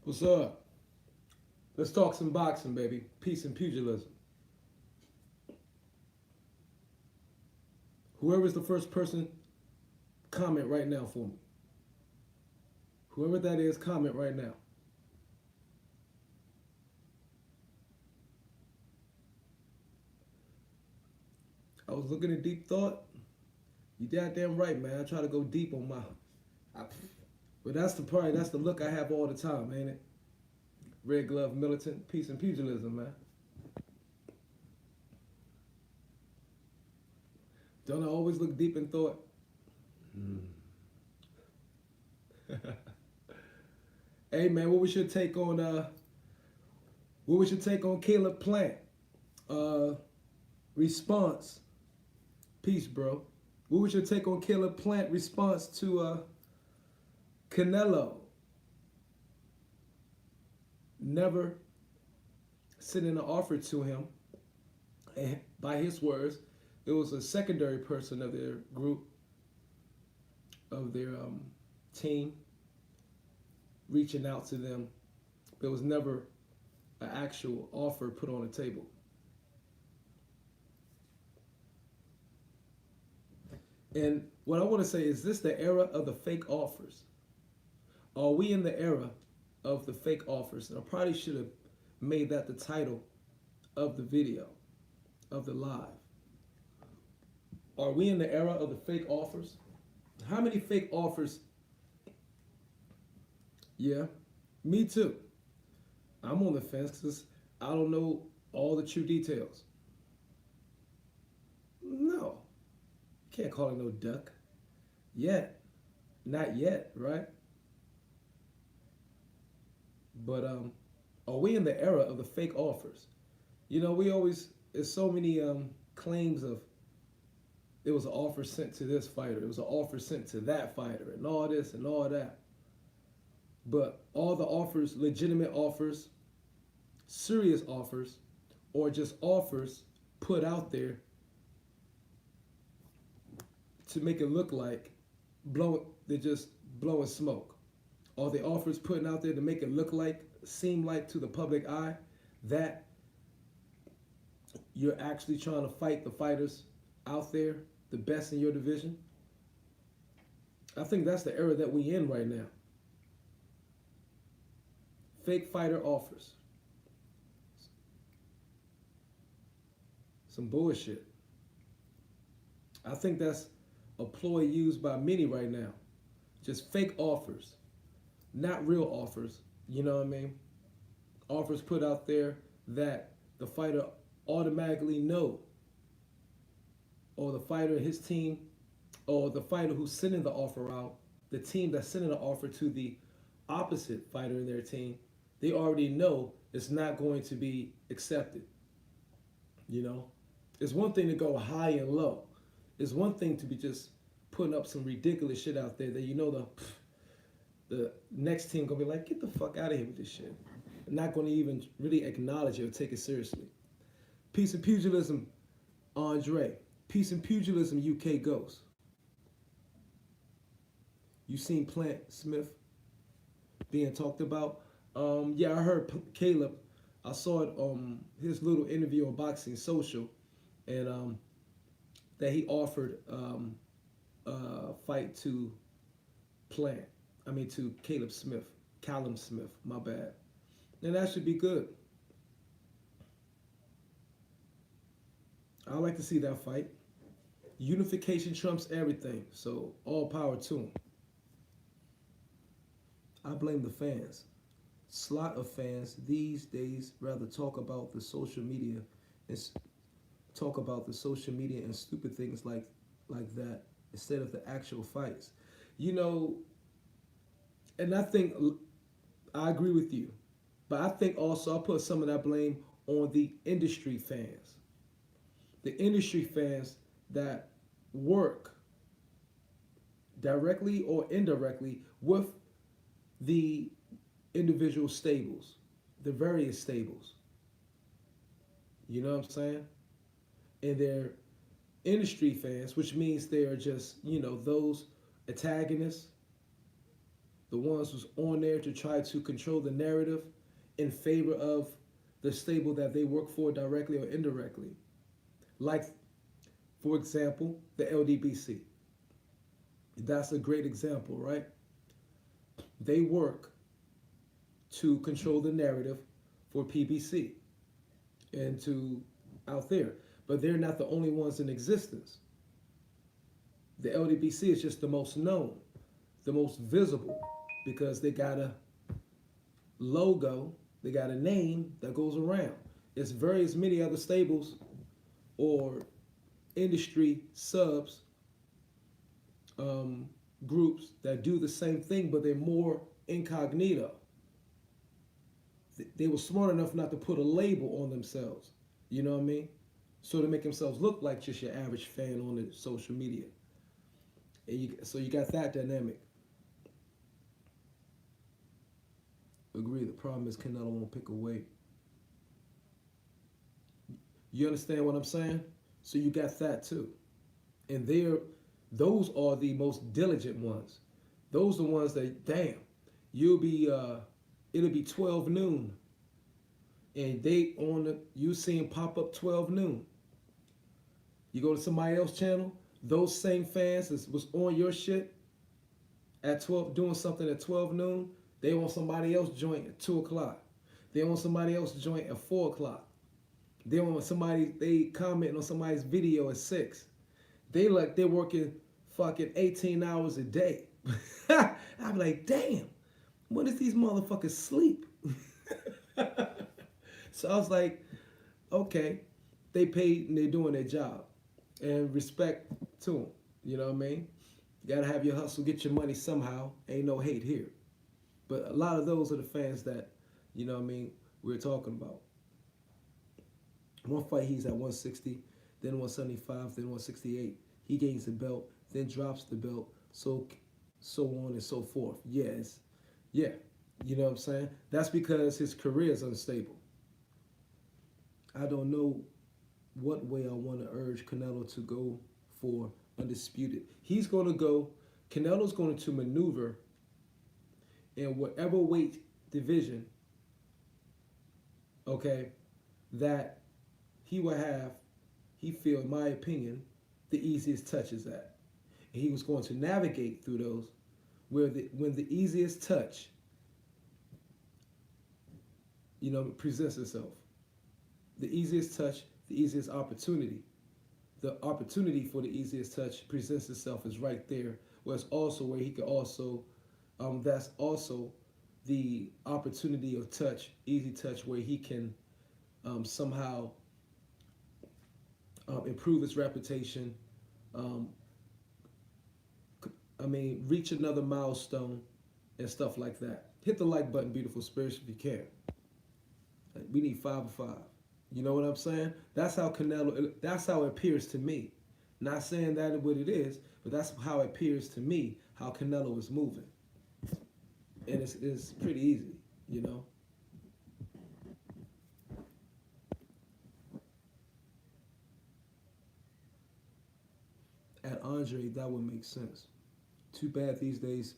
What's up? Let's talk some boxing, baby. Peace and pugilism. Whoever's the first person, comment right now for me. Whoever that is, comment right now. I was looking at deep thought. You goddamn right, man. I try to go deep on my. I, but that's the look I have all the time, ain't it? Red glove militant, peace and pugilism, man. Don't I always look deep in thought? Mm. Hey man, what was your take on Caleb Plant? Response. Peace, bro. What was your take on Caleb Plant response to Canelo? Never sending an offer to him. And by his words, it was a secondary person of their group, of their team, reaching out to them. There was never an actual offer put on the table. And what I want to say is this the era of the fake offers? Are we in the era of the fake offers? And I probably should have made that the title of the video, of the live. Are we in the era of the fake offers? How many fake offers? Yeah, me too. I'm on the fence because I don't know all the true details. No, can't call it no duck. Yet. Not yet, right? But are we in the era of the fake offers? You know, there's so many claims of it was an offer sent to this fighter, it was an offer sent to that fighter, and all this and all that. But all the offers, legitimate offers, serious offers, or just offers put out there to make it look like they're just blowing smoke. Are the offers putting out there to make it look like, seem like to the public eye that you're actually trying to fight the fighters out there, the best in your division? I think that's the era that we in right now. Fake fighter offers. Some bullshit. I think that's a ploy used by many right now. Just fake offers. Not real offers. You know what I mean? Offers put out there that the fighter automatically know. Or the fighter, his team, or the fighter who's sending the offer out, the team that's sending the offer to the opposite fighter in their team, they already know it's not going to be accepted. You know? It's one thing to go high and low. It's one thing to be just putting up some ridiculous shit out there that you know the next team gonna be like, get the fuck out of here with this shit. They're not gonna even really acknowledge it or take it seriously. Peace and pugilism, Andre. Peace and pugilism, UK Ghost. You seen Plant Smith being talked about? Yeah, I heard Caleb. I saw it his little interview on Boxing Social, and that he offered a fight to Plant. I mean to Callum Smith, my bad. And that should be good. I like to see that fight. Unification trumps everything, so all power to him. I blame the fans. Slot of fans these days rather talk about the social media and talk about the social media and stupid things like that instead of the actual fights. You know, and I think I agree with you, but I think also I put some of that blame on the industry fans. The industry fans that work directly or indirectly with the individual stables, the various stables. You know what I'm saying? And they're industry fans, which means they are just, those antagonists, the ones who's on there to try to control the narrative in favor of the stable that they work for directly or indirectly. Like, for example, the LDBC. That's a great example, right? They work to control the narrative for PBC and to out there. But they're not the only ones in existence. The LDBC is just the most known, the most visible, because they got a logo, they got a name that goes around. There's various many other stables or industry subs, groups that do the same thing, but they're more incognito. They were smart enough not to put a label on themselves. You know what I mean? So to make themselves look like just your average fan on the social media. So you got that dynamic. Agree. The problem is Canelo won't pick a weight. You understand what I'm saying? So you got that too. And those are the most diligent ones. Those are the ones that, damn, you'll be it'll be 12 noon. And you see them pop up 12 noon. You go to somebody else's channel, those same fans that was on your shit at 12, doing something at 12 noon, they want somebody else joint at 2 o'clock. They want somebody else joint at 4 o'clock. They commenting on somebody's video at 6. They're working fucking 18 hours a day. I'm like, damn, when does these motherfuckers sleep? So I was like, okay, they paid and they're doing their job. And respect to them. You know what I mean? You gotta have your hustle, get your money somehow. Ain't no hate here. But a lot of those are the fans that, you know what I mean, we're talking about. One fight he's at 160, then 175, then 168. He gains the belt, then drops the belt, so on and so forth. Yes. Yeah. You know what I'm saying? That's because his career is unstable. I don't know what way I want to urge Canelo to go for undisputed. Canelo's going to maneuver in whatever weight division, okay, that he will have, he feel, in my opinion, the easiest touches at. And he was going to navigate through those when the easiest touch, presents itself. The easiest touch, the easiest opportunity. The opportunity for the easiest touch presents itself is right there. Where it's also where he could also, that's also the opportunity of touch, easy touch, where he can somehow improve his reputation. Reach another milestone and stuff like that. Hit the like button, beautiful spirits, if you can. We need 5 of 5. You know what I'm saying? That's how it appears to me. Not saying that is what it is, but that's how it appears to me, how Canelo is moving. And it's pretty easy, you know? At Andre, that would make sense. Too bad these days,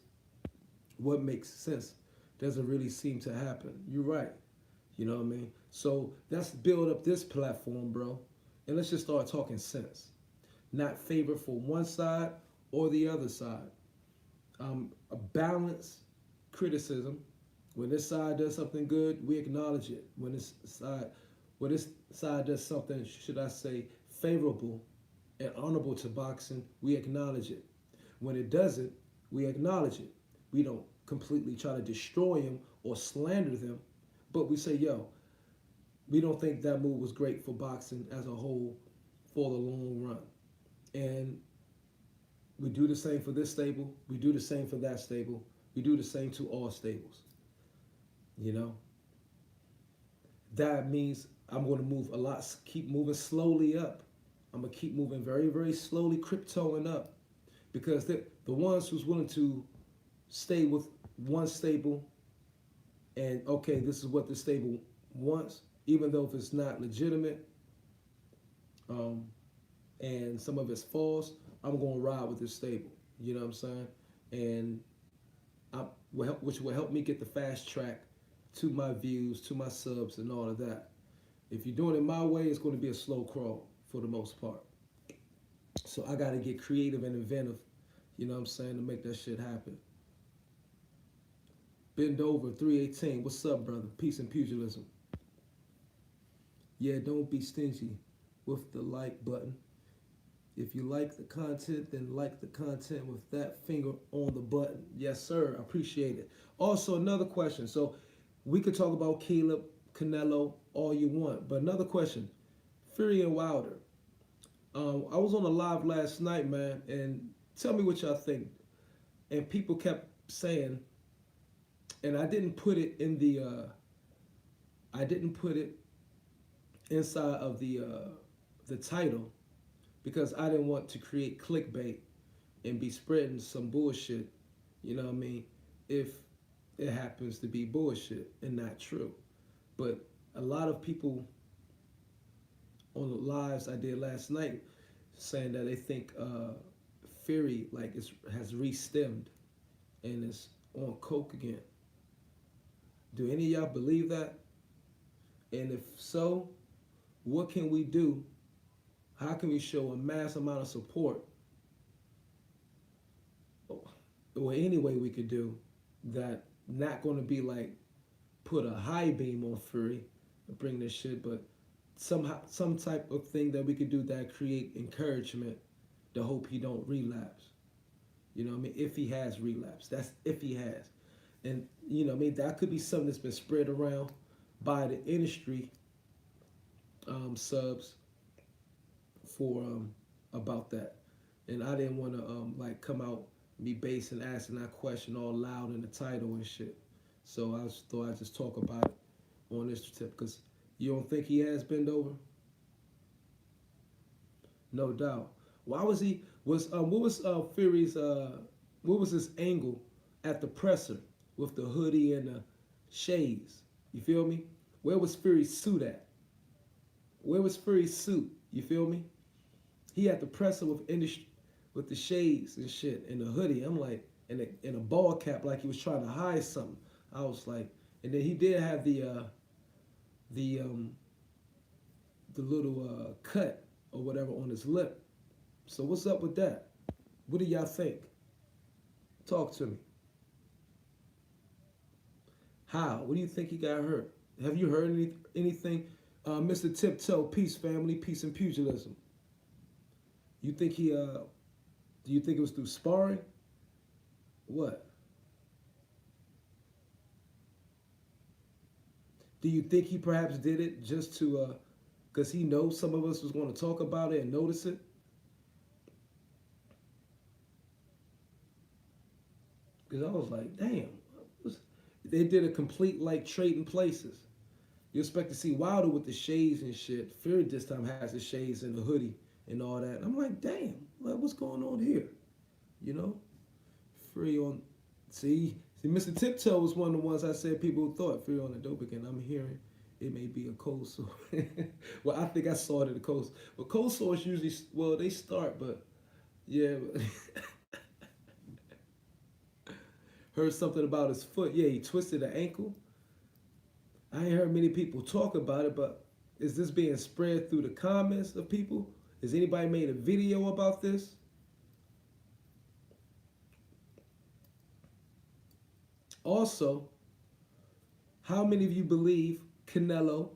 what makes sense doesn't really seem to happen. You're right. You know what I mean? So let's build up this platform, bro. And let's just start talking sense. Not favor for one side or the other side. A balanced criticism. When this side does something good, we acknowledge it. When this side does something, should I say, favorable and honorable to boxing, we acknowledge it. When it doesn't, we acknowledge it. We don't completely try to destroy them or slander them, but we say, yo, we don't think that move was great for boxing as a whole for the long run. And We do the same for this stable. We do the same for that stable. We do the same to all stables. You know, that means I'm going to move a lot, keep moving slowly up. I'm going to keep moving very, very slowly, cryptoing up, because the ones who's willing to stay with one stable and okay, this is what the stable wants, even though if it's not legitimate, um, and some of it's false, I'm going to ride with this stable. You know what I'm saying? And which will help me get the fast track to my views, to my subs, and all of that. If you're doing it my way, it's going to be a slow crawl for the most part. So I got to get creative and inventive, you know what I'm saying, to make that shit happen. Bend over 318. What's up, brother? Peace and pugilism. Yeah, don't be stingy with the like button. If you like the content, then like the content with that finger on the button. Yes, sir. I appreciate it. Also, another question. So we could talk about Caleb, Canelo, all you want. But another question. Fury and Wilder. I was on a live last night, man, and tell me what y'all think. And people kept saying, and I didn't put it in the, I didn't put it inside of the title because I didn't want to create clickbait and be spreading some bullshit, you know what I mean, if it happens to be bullshit and not true. But a lot of people on the lives I did last night saying that they think Fury like has re-stemmed and is on coke again. Do any of y'all believe that? And if so, what can we do? How can we show a mass amount of support, or any way we could do that, not going to be like put a high beam on Fury and bring this shit, but somehow some type of thing that we could do that create encouragement to hope he don't relapse. You know what I mean? If he has relapsed, that's if he has. And you know what I mean, that could be something that's been spread around by the industry subs for about that. And I didn't want to like come out and be base and asking that question all loud in the title and shit. So I thought I'd just talk about it on this tip, because you don't think he has bent over? No doubt. Why was he what was Fury's what was his angle at the presser with the hoodie and the shades? You feel me? Where was Fury's suit at? Where was Fury's suit? You feel me? He had the presser with the shades and shit and the hoodie. I'm like, and a ball cap, like he was trying to hide something. I was like, and then he did have the little cut or whatever on his lip. So what's up with that? What do y'all think? Talk to me. How? What do you think he got hurt? Have you heard anything? Mr. Tiptoe, peace family, peace and pugilism. You think he do you think it was through sparring? What? Do you think he perhaps did it just to because he knows some of us was going to talk about it and notice it? Because I was like, damn, they did a complete like trading places. You expect to see Wilder with the shades and shit. Fury this time has the shades and the hoodie and all that. And I'm like, damn, like what's going on here? You know? Fury on, see, Mr. Tiptoe was one of the ones I said people thought Fury on the dope again. I'm hearing it may be a cold sore. Well, I think I saw it in the cold. But cold sores usually, well, they start, but yeah. Heard something about his foot. Yeah, he twisted an ankle. I ain't heard many people talk about it, but is this being spread through the comments of people? Has anybody made a video about this? Also, how many of you believe Canelo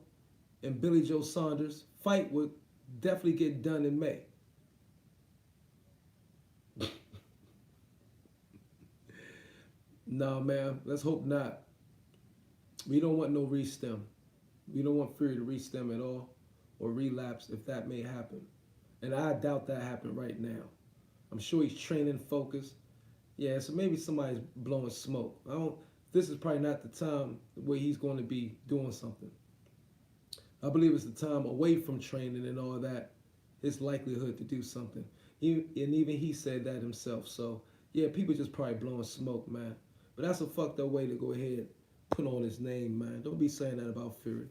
and Billy Joe Saunders fight would definitely get done in May? No, man, let's hope not. We don't want no re-stem. We don't want Fury to re-stem at all or relapse if that may happen. And I doubt that happened right now. I'm sure he's training focused. Yeah, so maybe somebody's blowing smoke. I don't. This is probably not the time where he's going to be doing something. I believe it's the time away from training and all that. His likelihood to do something. And even he said that himself. So yeah, people just probably blowing smoke, man. But that's a fucked up way to go ahead put on his name, man. Don't be saying that about Fury.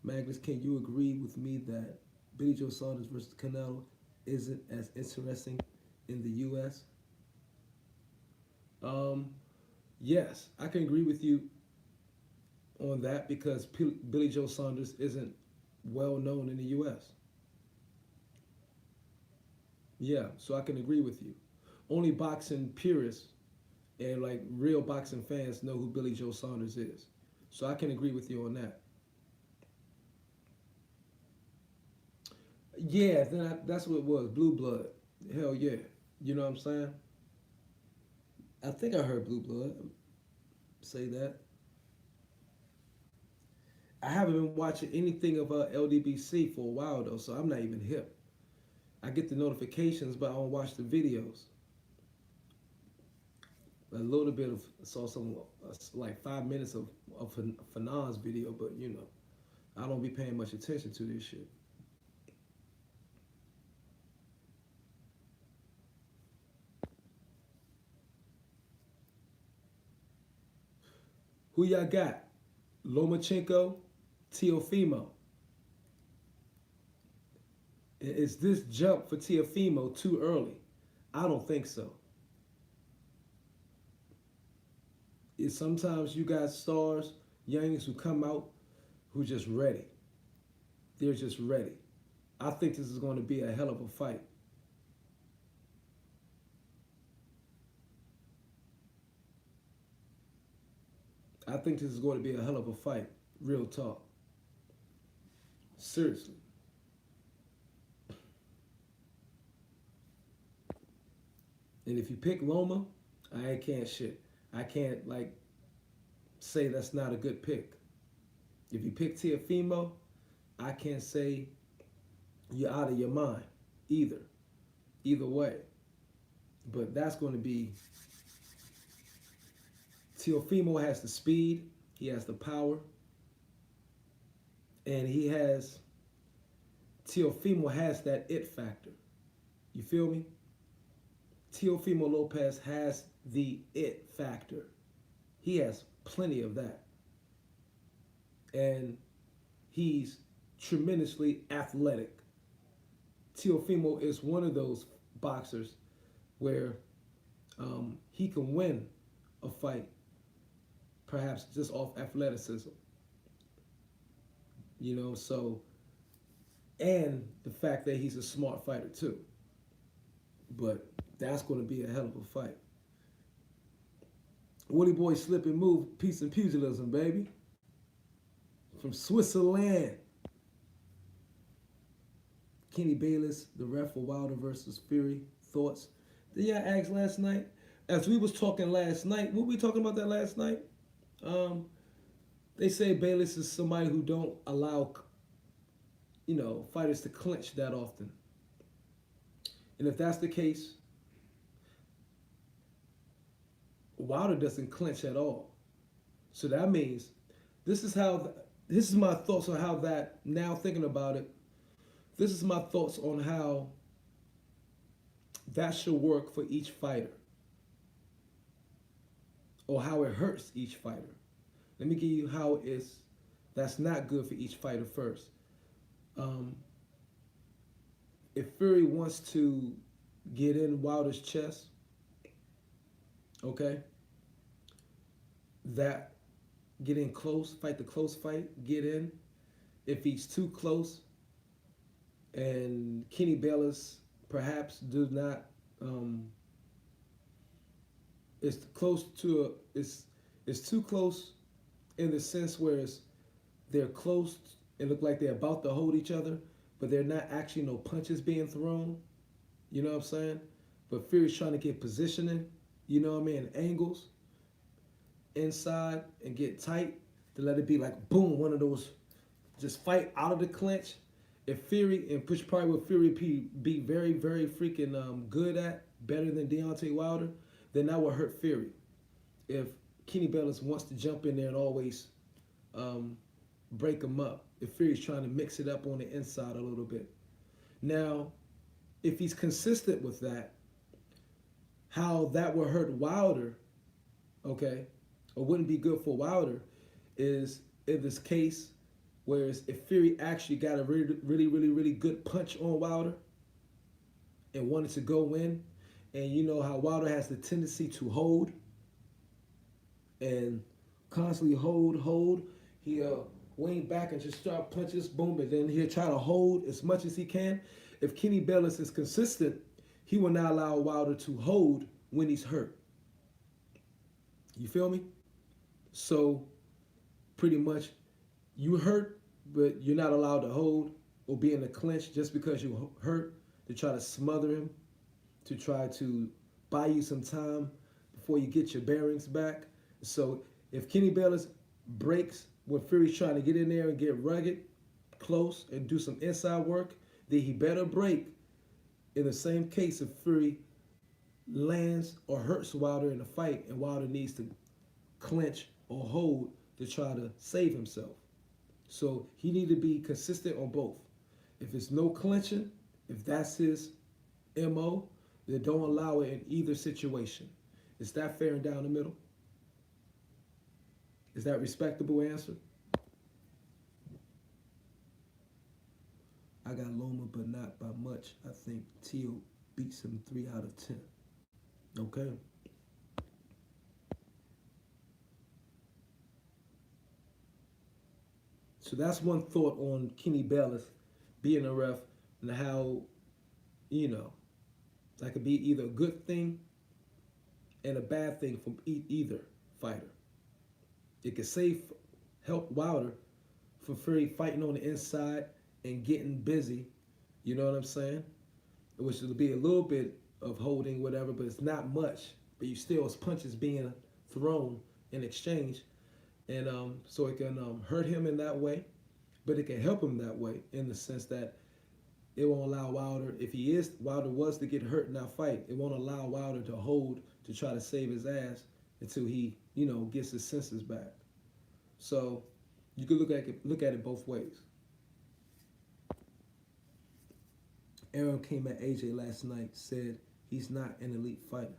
Magnus, can you agree with me that Billy Joe Saunders versus Canelo isn't as interesting in the U.S.? Um, yes, I can agree with you on that because Billy Joe Saunders isn't well known in the U.S. Yeah, so I can agree with you. Only boxing purists and like real boxing fans know who Billy Joe Saunders is. So I can agree with you on that. Yeah, that's what it was. Blue blood. Hell yeah. You know what I'm saying? I think I heard blue blood say that. I haven't been watching anything of LDBC for a while though, so I'm not even hip. I get the notifications, but I don't watch the videos. A little bit of saw some like 5 minutes of Fanon's video, but you know, I don't be paying much attention to this shit. Who y'all got? Lomachenko, Teofimo. Is this jump for Teofimo too early? I don't think so. It's sometimes you got stars, youngins who come out who just ready. They're just ready. I think this is going to be a hell of a fight. I think this is going to be a hell of a fight. Real talk. Seriously. And if you pick Loma, I can't shit. I can't like say that's not a good pick. If you pick Teofimo, I can't say you're out of your mind either. Either way. But that's going to be Teofimo has the speed, he has the power, and Teofimo has that it factor. You feel me? Teofimo Lopez has the it factor. He has plenty of that. And he's tremendously athletic. Teofimo is one of those boxers where he can win a fight, perhaps just off athleticism. You know, so, and the fact that he's a smart fighter too. But that's going to be a hell of a fight. Woody Boy Slip and Move, Peace and Pugilism, baby. From Switzerland. Kenny Bayless, the ref for Wilder versus Fury. Thoughts? Did y'all ask last night? As we was talking last night, what we talking about that last night? They say Bayless is somebody who don't allow, fighters to clinch that often. And if that's the case, Wilder doesn't clinch at all. So that means this is my thoughts on how that, now thinking about it, this is my thoughts on how that should work for each fighter, or how it hurts each fighter. Let me give you how that's not good for each fighter first. If Fury wants to get in Wilder's chest, okay, that get in close, fight the close fight, get in. If he's too close, and Kenny Bayless perhaps do not, it's close to it's too close in the sense where they're close and look like they're about to hold each other, but they're not actually no punches being thrown. You know what I'm saying? But Fury's trying to get positioning, you know what I mean, angles inside and get tight to let it be like boom, one of those just fight out of the clinch. If Fury, and push probably what Fury be very, very freaking good at, better than Deontay Wilder, then that will hurt Fury. If Kenny Bellis wants to jump in there and always um, break him up, if Fury's trying to mix it up on the inside a little bit. Now, if he's consistent with that, how that will hurt Wilder, okay, or wouldn't be good for Wilder, is in this case, whereas if Fury actually got a really, really, really, really good punch on Wilder and wanted to go in, and you know how Wilder has the tendency to hold and constantly hold. He'll lean back and just start punches, boom, and then he'll try to hold as much as he can. If Kenny Bellis is consistent, he will not allow Wilder to hold when he's hurt. You feel me? So pretty much you hurt, but you're not allowed to hold or be in a clinch just because you hurt, to try to smother him, to try to buy you some time before you get your bearings back. So if Kenny Bellis breaks when Fury's trying to get in there and get rugged, close, and do some inside work, then he better break. In the same case, if Fury lands or hurts Wilder in a fight and Wilder needs to clinch or hold to try to save himself. So he need to be consistent on both. If it's no clinching, if that's his MO, then don't allow it in either situation. Is that fair and down the middle? Is that a respectable answer? I got Loma, but not by much. I think Teal beats him 3 out of 10. Okay. So that's one thought on Kenny Bellis being a ref and how, you know, that could be either a good thing and a bad thing from either fighter. It could help Wilder from Fury fighting on the inside and getting busy, you know what I'm saying? Which will be a little bit of holding, whatever, but it's not much. But you still, it's punches being thrown in exchange. And so it can hurt him in that way, but it can help him that way in the sense that it won't allow Wilder, if Wilder was to get hurt in that fight, it won't allow Wilder to hold to try to save his ass until he, gets his senses back. So you could look at it both ways. Aaron came at AJ last night, said he's not an elite fighter.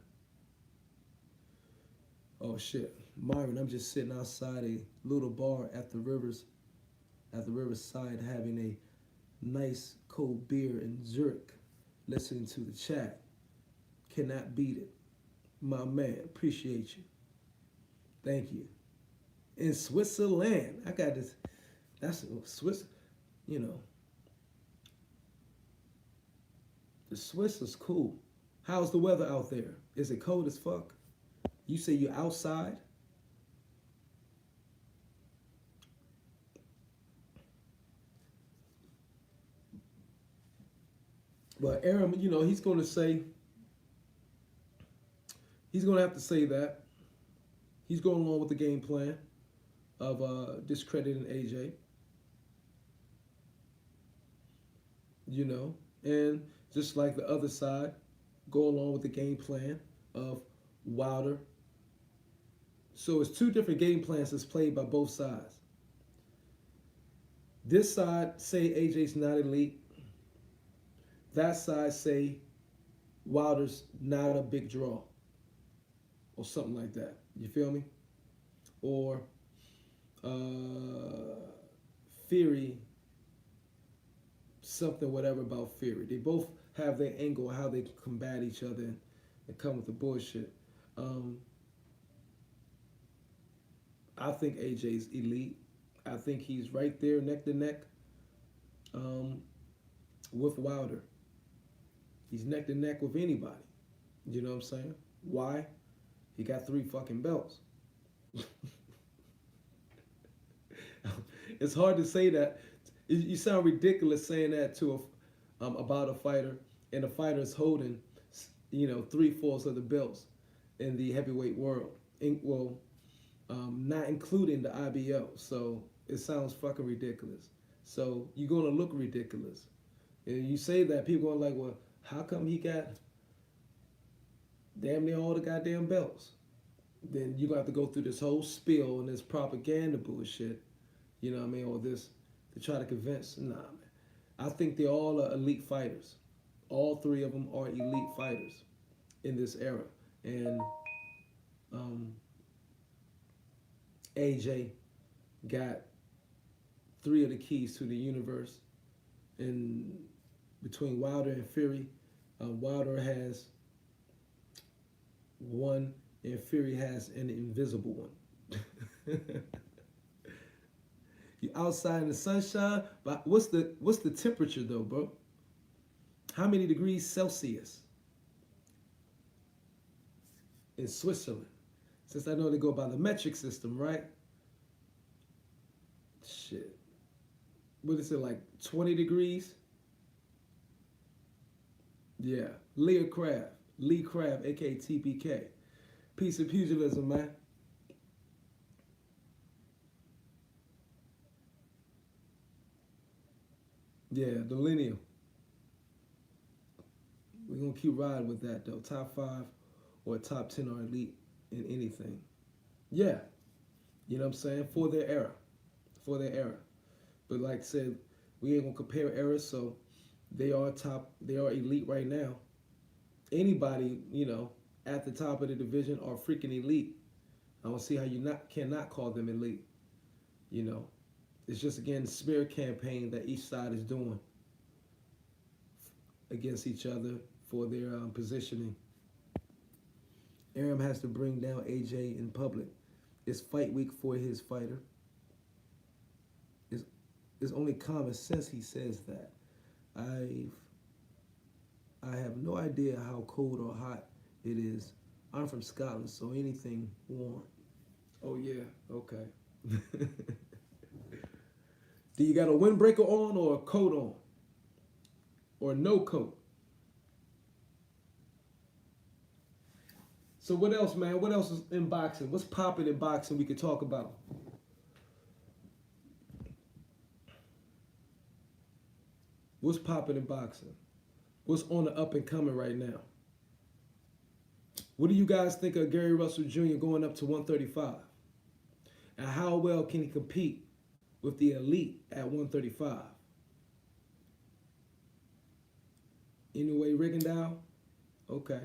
Oh shit, Myron, I'm just sitting outside a little bar at the riverside, having a nice cold beer in Zurich, listening to the chat. Cannot beat it. My man, appreciate you. Thank you. In Switzerland, I got this. That's Swiss, the Swiss is cool. How's the weather out there? Is it cold as fuck? You say you're outside? Well, Aaron, he's going to have to say that. He's going along with the game plan of discrediting AJ. And just like the other side, go along with the game plan of Wilder. So it's 2 different game plans that's played by both sides. This side say AJ's not elite. That side say Wilder's not a big draw. Or something like that. You feel me? Or Fury, something whatever about Fury. They both have their angle, how they combat each other and come with the bullshit. I think AJ's elite. I think he's right there neck to neck with Wilder. He's neck to neck with anybody. You know what I'm saying? Why? He got 3 fucking belts. It's hard to say that. You sound ridiculous saying that to about a fighter, and the fighter is holding, 3/4 of the belts in the heavyweight world. Not including the IBO. So it sounds fucking ridiculous. So you're gonna look ridiculous. And you say that, people are like, well, how come he got damn near all the goddamn belts? Then you got to go through this whole spiel and this propaganda bullshit, you know what I mean, or this to try to convince. Nah, man. I think they all are elite fighters. All three of them are elite fighters in this era. And um, AJ got three of the keys to the universe. And between Wilder and Fury, Wilder has one, and Fury has an invisible one. You outside in the sunshine, but what's the temperature though, bro? How many degrees Celsius in Switzerland? Since I know they go by the metric system, right? Shit. What is it, like 20 degrees? Yeah. Lee Craft, aka TPK. Piece of pugilism, man. Yeah, the lineal. We're gonna keep riding with that though. Top five or top 10 are elite in anything. Yeah. You know what I'm saying? For their era. For their era. But like I said, we ain't gonna compare eras, so they are elite right now. Anybody, at the top of the division are freaking elite. I don't see how you not cannot call them elite. You know, it's just again smear campaign that each side is doing against each other for their positioning. Aram has to bring down AJ in public. It's fight week for his fighter. It's, it's only common sense he says that. I I have no idea how cold or hot it is. I'm from Scotland, so anything warm. Oh yeah, okay. Do you got a windbreaker on or a coat on? Or no coat? So what else, man? What else is in boxing? What's popping in boxing we could talk about? What's popping in boxing? What's on the up and coming right now? What do you guys think of Gary Russell Jr. going up to 135? And how well can he compete with the elite at 135? Anyway, Rigondeaux? Okay.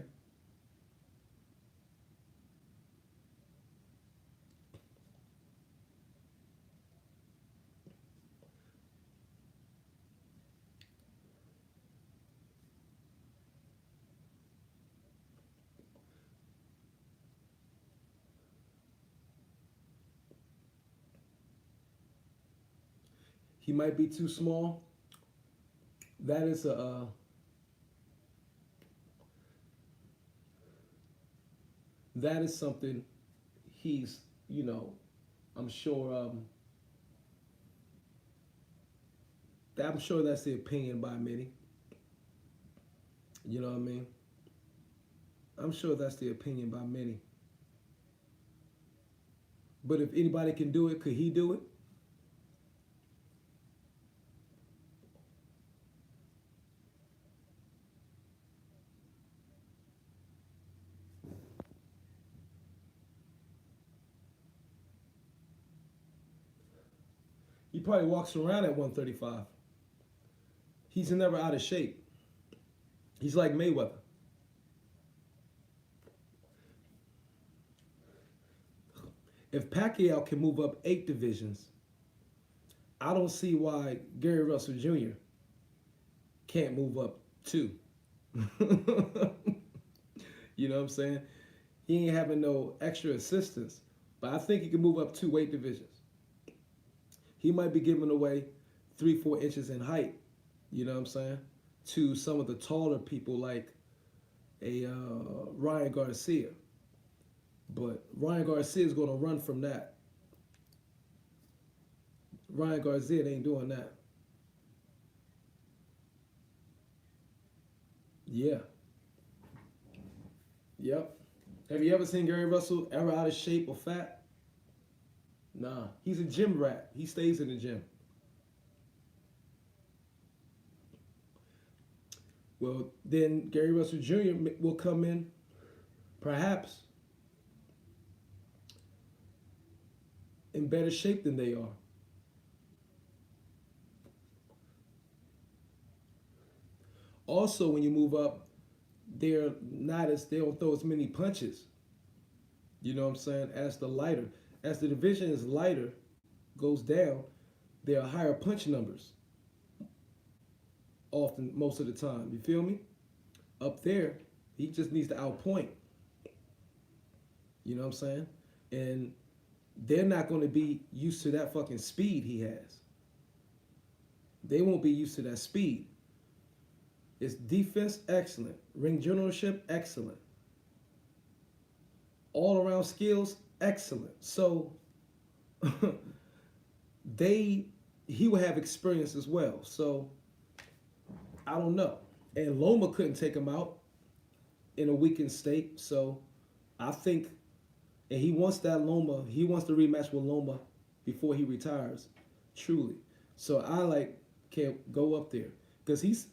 He might be too small. That is that is something he's, I'm sure I'm sure that's the opinion by many. You know what I mean? I'm sure that's the opinion by many. But if anybody can do it, could he do it? He probably walks around at 135. He's never out of shape. He's like Mayweather. If Pacquiao can move up 8 divisions, I don't see why Gary Russell Jr. can't move up 2. You know what I'm saying? He ain't having no extra assistance, but I think he can move up 2 weight divisions. He might be giving away 3, 4 inches in height, you know what I'm saying, to some of the taller people like a Ryan Garcia. But Ryan Garcia is going to run from that. Ryan Garcia ain't doing that. Yeah. Yep. Have you ever seen Gary Russell ever out of shape or fat? Nah. He's a gym rat. He stays in the gym. Well, then Gary Russell Jr. will come in perhaps in better shape than they are. Also, when you move up, they don't throw as many punches. You know what I'm saying? As the division is lighter, goes down, there are higher punch numbers often most of the time. You feel me? Up there, he just needs to outpoint. You know what I'm saying? And they're not going to be used to that fucking speed he has. They won't be used to that speed. It's defense excellent, ring generalship excellent, all around skills excellent. So they he will have experience as well. So I don't know. And Loma couldn't take him out in a weakened state. So I think, and he wants that Loma. He wants the rematch with Loma before he retires, truly. So I can't go up there because he's,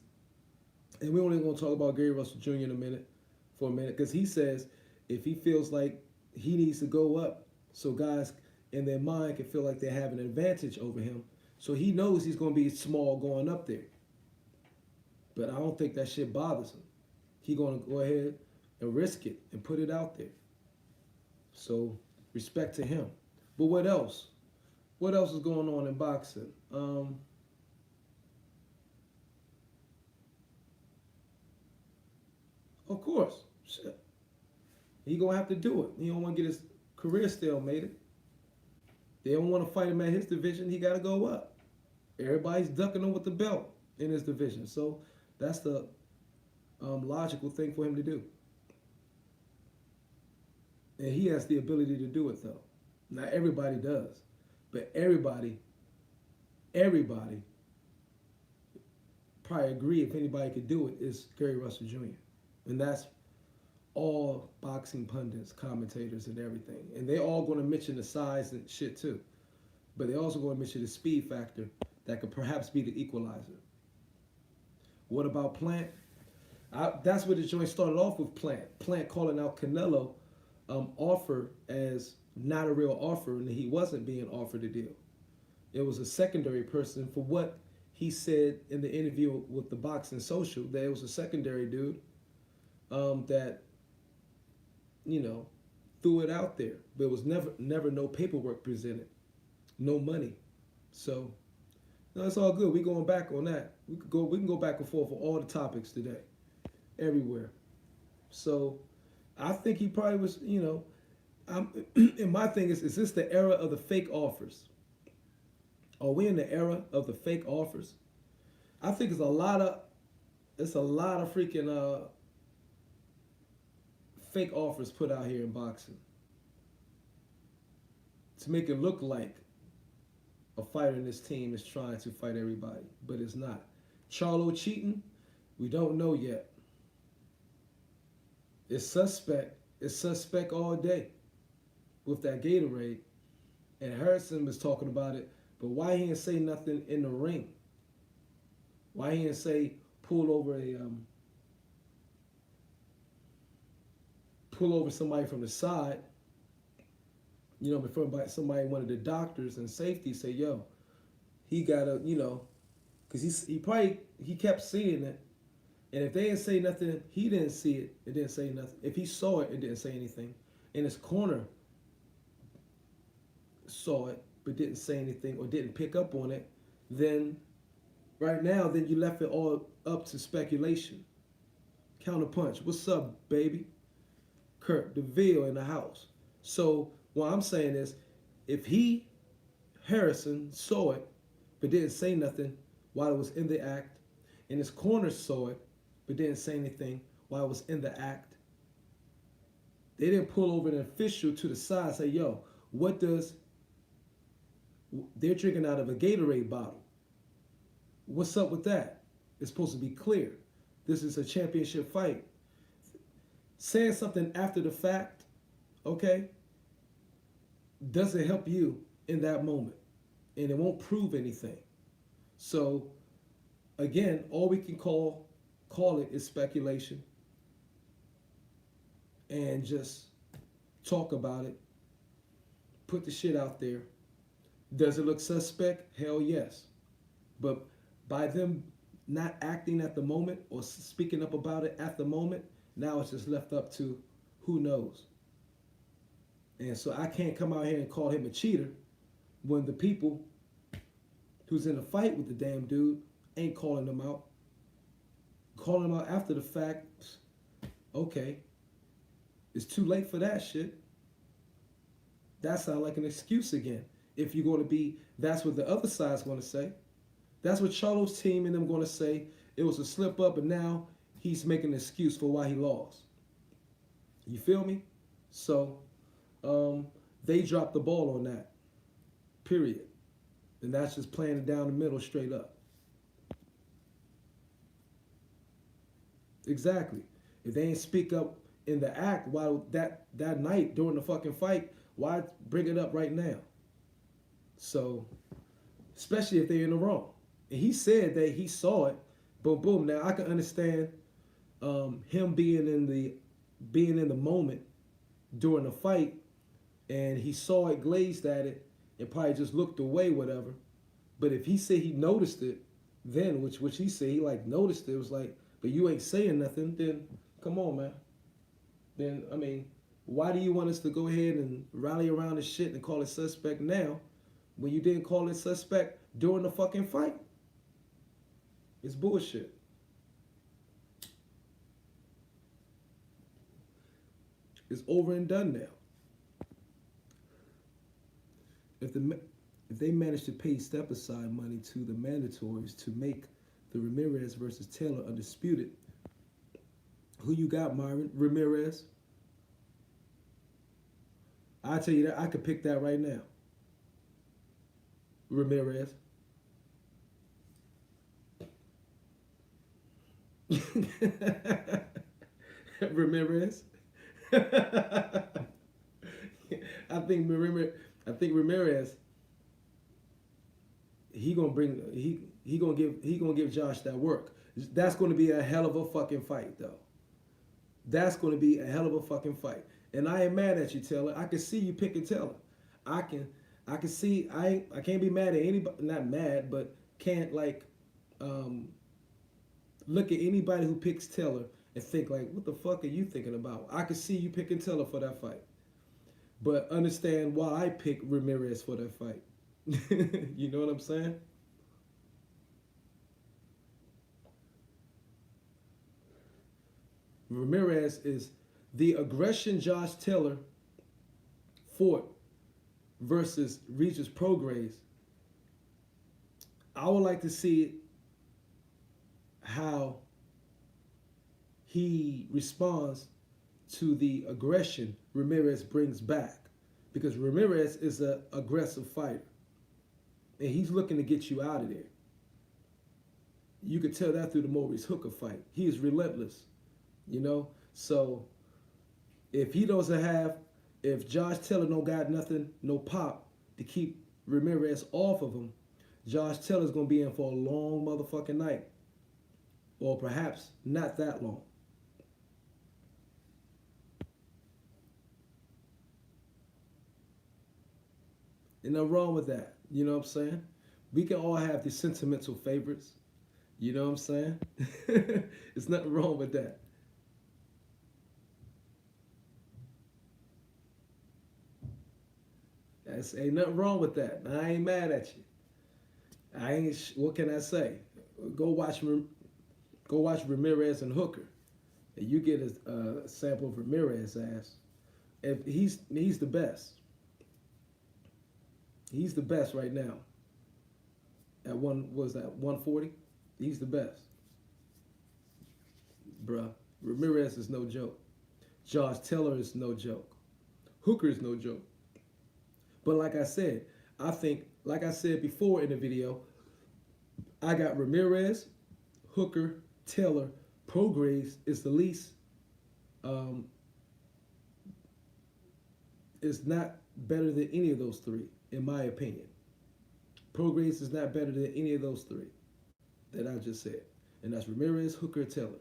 and we're only going to talk about Gary Russell Jr. in a minute, for a minute, because he says if he feels like he needs to go up, so guys in their mind can feel like they have an advantage over him. So he knows he's going to be small going up there. But I don't think that shit bothers him. He's going to go ahead and risk it and put it out there. So respect to him. But what else? What else is going on in boxing? Of course, shit. He gonna have to do it. He don't want to get his career stalemated. They don't want to fight him at his division. He got to go up. Everybody's ducking him with the belt in his division. So that's the logical thing for him to do. And he has the ability to do it, though. Not everybody does. But everybody probably agree if anybody could do it is Gary Russell Jr. And that's all boxing pundits, commentators, and everything. And they all going to mention the size and shit, too. But they also going to mention the speed factor that could perhaps be the equalizer. What about Plant? That's where the joint started off with Plant. Plant calling out Canelo offer as not a real offer, and he wasn't being offered a deal. It was a secondary person for what he said in the interview with the Boxing Social, that it was a secondary dude that, threw it out there. But it was never no paperwork presented, no money. So, no, it's all good. We going back on that. We can go back and forth for all the topics today, everywhere. So, I think he probably was, and my thing is this the era of the fake offers? Are we in the era of the fake offers? I think it's a lot of freaking fake offers put out here in boxing to make it look like a fighter in this team is trying to fight everybody, but it's not. Charlo cheating, we don't know yet. It's suspect. It's suspect all day with that Gatorade. And Harrison was talking about it, but why he didn't say nothing in the ring? Why he didn't say pull over somebody from the side, before somebody, one of the doctors and safety say, yo, he gotta, because he kept seeing it. And if they didn't say nothing, he didn't see it, it didn't say nothing. If he saw it, it didn't say anything. And his corner saw it, but didn't say anything or didn't pick up on it, then then you left it all up to speculation. Counterpunch. What's up, baby? Kurt DeVille in the house. So what I'm saying is, if Harrison, saw it, but didn't say nothing while it was in the act, and his corner saw it, but didn't say anything while it was in the act, they didn't pull over an official to the side and say, yo, they're drinking out of a Gatorade bottle. What's up with that? It's supposed to be clear. This is a championship fight. Saying something after the fact, okay, doesn't help you in that moment. And it won't prove anything. So, again, all we can call call it is speculation and just talk about it, put the shit out there. Does it look suspect? Hell yes. But by them not acting at the moment or speaking up about it at the moment, now it's just left up to who knows. And so I can't come out here and call him a cheater when the people who's in a fight with the damn dude ain't calling him out. Calling him out after the fact, okay, it's too late for that shit. That sounds like an excuse again. If you're going to be, that's what the other side's going to say. That's what Charlo's team and them going to say. It was a slip up, and now he's making an excuse for why he lost. You feel me? So they dropped the ball on that. Period. And that's just playing it down the middle straight up. Exactly. If they ain't speak up in the act while that night during the fucking fight, why bring it up right now? So, especially if they're in the wrong. And he said that he saw it. Boom, boom. Now I can understand him being in the moment during the fight, and he saw it, glazed at it, and probably just looked away, whatever. But if he said he noticed it, then which he said he like noticed it, was like, but you ain't saying nothing, then come on, man. Then I mean, why do you want us to go ahead and rally around this shit and call it suspect now when you didn't call it suspect during the fucking fight? It's bullshit. It's over and done now. If they manage to pay step aside money to the mandatories to make the Ramirez versus Taylor undisputed, who you got, Myron? Ramirez? I tell you that I could pick that right now. Ramirez. Ramirez. I think Ramirez. He gonna give Josh that work. That's gonna be a hell of a fucking fight, though. That's gonna be a hell of a fucking fight. And I ain't mad at you, Taylor. I can see you picking Taylor. I can see I can't be mad at anybody. Not mad, but can't like look at anybody who picks Taylor and think like, what the fuck are you thinking about? I can see you picking Taylor for that fight. But understand why I picked Ramirez for that fight. You know what I'm saying? Ramirez is the aggression Josh Taylor fought versus Regis Prograis. I would like to see how he responds to the aggression Ramirez brings back, because Ramirez is an aggressive fighter and he's looking to get you out of there. You could tell that through the Maurice Hooker fight. He is relentless, you know. So if Josh Taylor don't got nothing, no pop to keep Ramirez off of him, Josh Taylor's gonna be in for a long motherfucking night, or perhaps not that long. Ain't nothing wrong with that. You know what I'm saying? We can all have these sentimental favorites. You know what I'm saying? There's nothing wrong with that. Ain't nothing wrong with that. I ain't mad at you. What can I say? Go watch Ramirez and Hooker, and you get a sample of Ramirez's ass. If he's the best. He's the best right now. At 140? He's the best. Bruh. Ramirez is no joke. Josh Taylor is no joke. Hooker is no joke. But like I said before in the video, I got Ramirez, Hooker, Taylor. Prograis is the least, is not better than any of those three, in my opinion. Prograis is not better than any of those three that I just said. and that's Ramirez, Hooker, Taylor.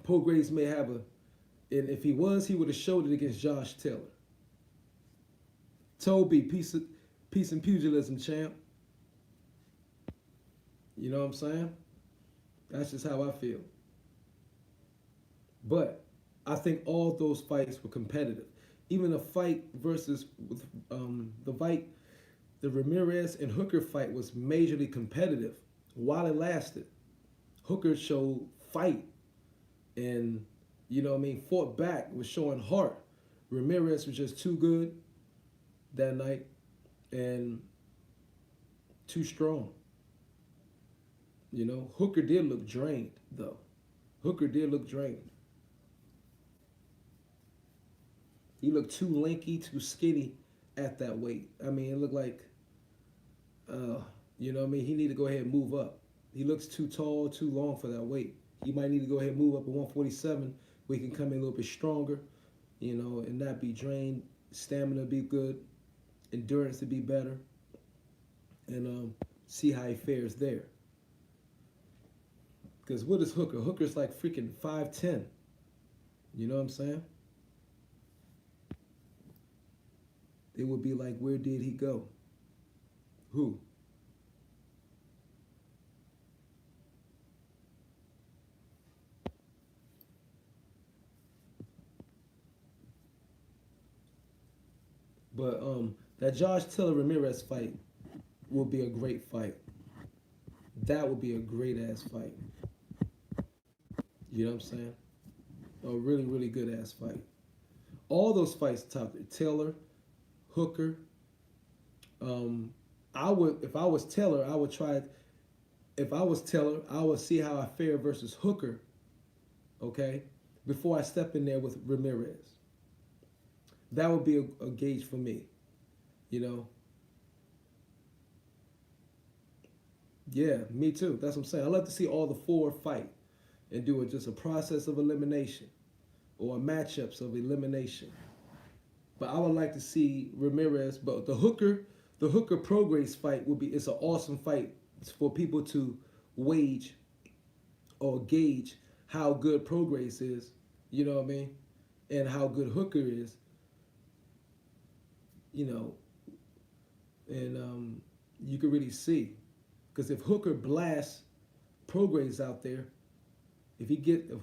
Paul Graves may have a, and if he was, he would have showed it against Josh Taylor. Toby, peace and pugilism, champ. You know what I'm saying? That's just how I feel. But I think all those fights were competitive. Even the fight versus the fight, the Ramirez and Hooker fight was majorly competitive while it lasted. Hooker showed fight and, you know what I mean, fought back, was showing heart. Ramirez was just too good that night and too strong. You know, Hooker did look drained though. Hooker did look drained. He looked too lanky, too skinny at that weight. I mean, it looked like, uh, you know what I mean? He need to go ahead and move up. He looks too tall, too long for that weight. He might need to go ahead and move up to 147 where he can come in a little bit stronger, you know, and not be drained. Stamina be good, endurance to be better, and see how he fares there. Because what is Hooker? Hooker's like freaking 5'10". You know what I'm saying? They would be like, where did he go? Who? But that Josh Taylor Ramirez fight will be a great fight. That would be a great ass fight. You know what I'm saying? A really, really good ass fight. All those fights top there. Taylor, Hooker. I would, if I was Taylor, I would try. If I was Taylor, I would see how I fare versus Hooker. Okay, before I step in there with Ramirez. That would be a gauge for me. You know. Yeah, me too. That's what I'm saying. I love to see all the four fight and do it just a process of elimination or matchups of elimination. But I would like to see Ramirez. But the Hooker Prograis fight would be. It's an awesome fight for people to wage or gauge how good Prograis is. You know what I mean, and how good Hooker is. You know, and you can really see because if Hooker blasts Prograis out there, if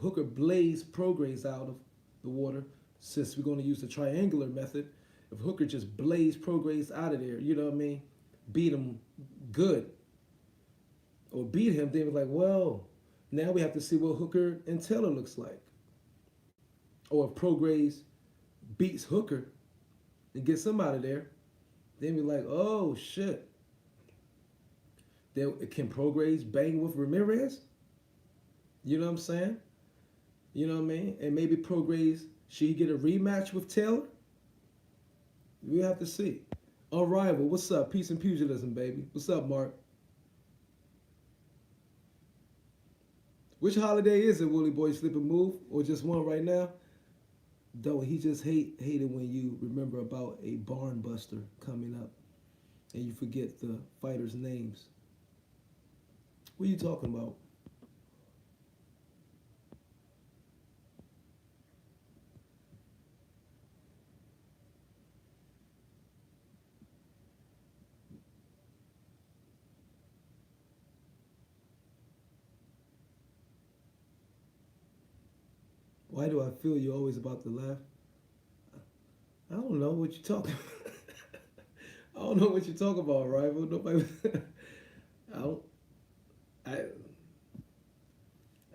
Hooker blazes Prograis out of the water, since we're going to use the triangular method, if Hooker just blazed Prograis out of there, you know what I mean, beat him good, or beat him, then we're like, well, now we have to see what Hooker and Taylor looks like. Or if Prograis beats Hooker and gets him out of there, then we're like, oh shit. Then can Prograis bang with Ramirez? You know what I'm saying? You know what I mean? And maybe Prograis, should he get a rematch with Taylor? We have to see. Unrivaled, what's up? Peace and pugilism, baby. What's up, Mark? Which holiday is it, Willie Boy Slip and Move? Or just one right now? Though he just hated when you remember about a barn buster coming up and you forget the fighters' names. What are you talking about? Why do I feel you're always about to laugh? I don't know what you're talking about. I don't know what you're talking about, rival. Nobody. I don't. I.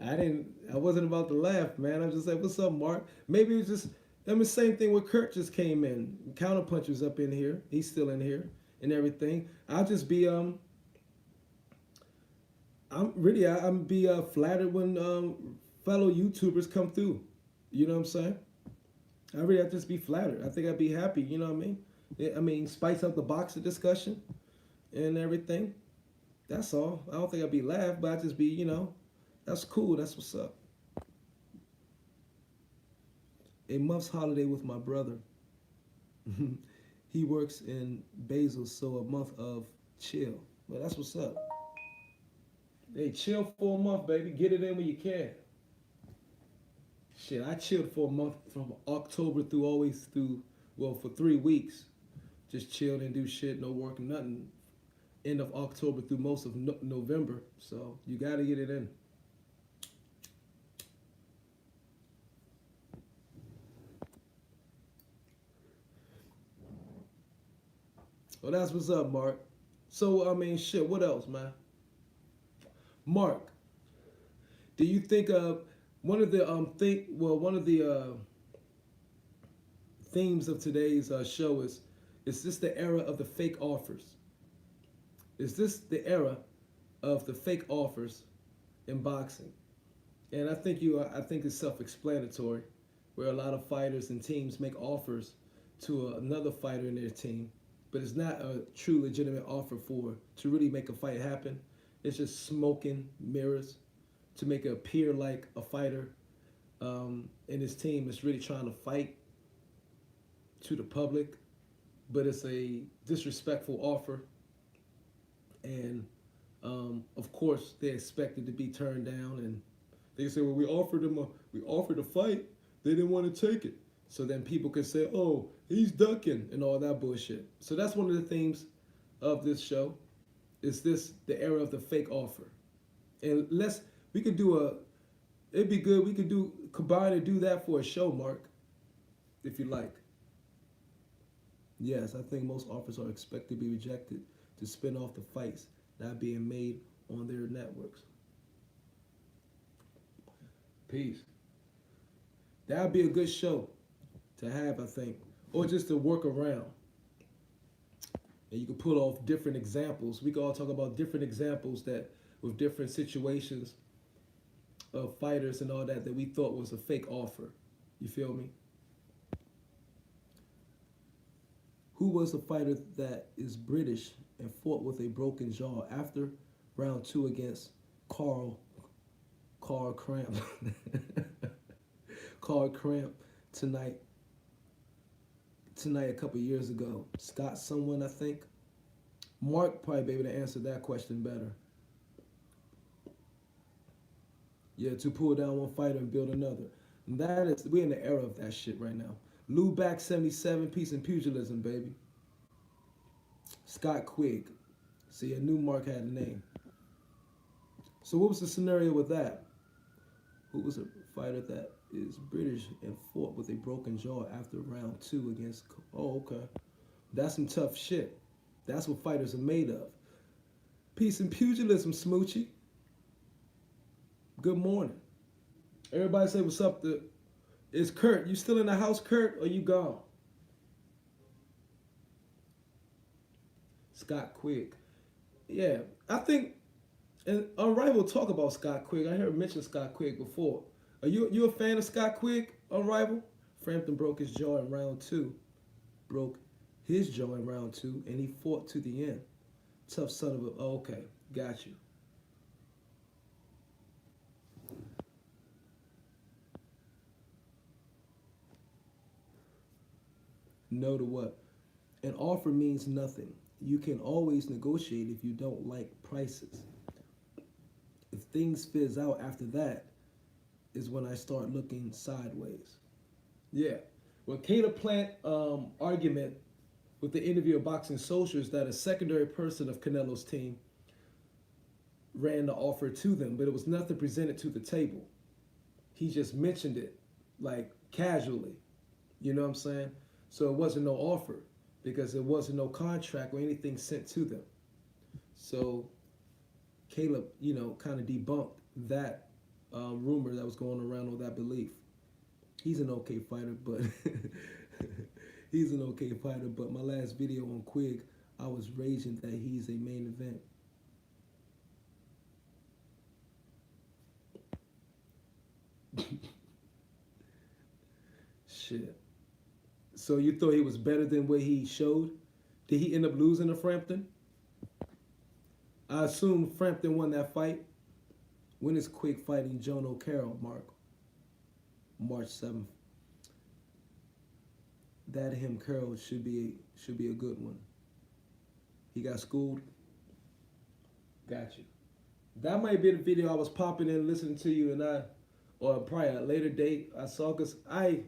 I didn't. I wasn't about to laugh, man. I was just like, "What's up, Mark?" Maybe it's just. I mean, same thing with Kurt just came in. Counterpuncher's up in here. He's still in here and everything. I'll just be I'm really I'm be flattered when fellow YouTubers come through. You know what I'm saying? I really have to just be flattered. I think I'd be happy. You know what I mean? I mean, spice up the boxer discussion and everything. That's all. I don't think I'd be laughed, but I'd just be, you know, that's cool. That's what's up. A month's holiday with my brother. He works in Basel, so a month of chill. But that's what's up. Hey, chill for a month, baby. Get it in when you can. Shit, I chilled for a month from October through always through, well, for 3 weeks. Just chilled and do shit, no work, nothing. End of October through most of November. So you got to get it in. Well, that's what's up, Mark. So I mean, shit. What else, man? Mark, do you think one of the one of the themes of today's show is this the era of the fake offers? Is this the era of the fake offers in boxing? And I think it's self-explanatory, where a lot of fighters and teams make offers to another fighter in their team, but it's not a true legitimate offer for to really make a fight happen. It's just smoking mirrors to make it appear like a fighter and his team is really trying to fight to the public, but it's a disrespectful offer, and of course they're expected to be turned down, and they say, well, we offered a fight, they didn't want to take it. So then people can say, oh, he's ducking and all that bullshit. So that's one of the themes of this show. Is this the era of the fake offer? And we could do it'd be good, we could combine and do that for a show, Mark, if you like. Yes, I think most offers are expected to be rejected to spin off the fights not being made on their networks. Peace. That'd be a good show to have, I think, or just to work around. And you could pull off different examples. We could all talk about different examples that with different situations of fighters and all that we thought was a fake offer. You feel me? Who was the fighter that is British and fought with a broken jaw after round two against Carl Cramp? Carl Cramp tonight a couple years ago. Scott someone, I think. Mark probably be able to answer that question better. Yeah, to pull down one fighter and build another. And we're in the era of that shit right now. Lou back 77, peace and pugilism, baby. Scott Quigg. See, I knew Mark had a name. So what was the scenario with that? Who was a fighter that is British and fought with a broken jaw after round two against... Oh, okay. That's some tough shit. That's what fighters are made of. Peace and pugilism, Smoochie. Good morning. Everybody say what's up to... Is Kurt, you still in the house, Kurt, or you gone? Scott Quigg. Yeah, I think... And Unrival talk about Scott Quigg. I heard mention Scott Quigg before. Are you a fan of Scott Quigg, Unrival? Frampton broke his jaw in round two. Broke his jaw in round two, and he fought to the end. Tough son of a... Oh, okay, got you. No to what? An offer means nothing. You can always negotiate if you don't like prices. If things fizz out after that, is when I start looking sideways. Yeah. Well, Caleb Plant argument with the interview of Boxing Social is that a secondary person of Canelo's team ran the offer to them, but it was nothing presented to the table. He just mentioned it, like casually. You know what I'm saying? So it wasn't no offer because there wasn't no contract or anything sent to them. So Caleb, kind of debunked that rumor that was going around, or that belief. He's an okay fighter, but But my last video on Quigg, I was raging that he's a main event. Shit. So you thought he was better than what he showed? Did he end up losing to Frampton? I assume Frampton won that fight. When is Quigg fighting Joan O'Carroll, Mark? March 7th. That him Carroll should be a good one. He got schooled. Got you. That might be the video I was popping in listening to you, and or probably a later date I saw, because I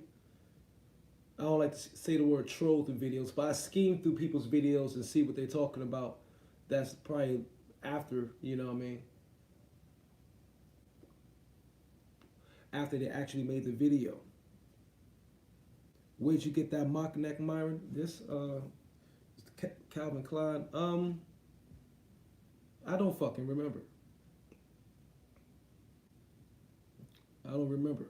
don't like to say the word troll through videos, but I scheme through people's videos and see what they're talking about. That's probably after, you know what I mean, after they actually made the video. Where'd you get that mock neck, Myron? This Calvin Klein. I don't fucking remember. I don't remember.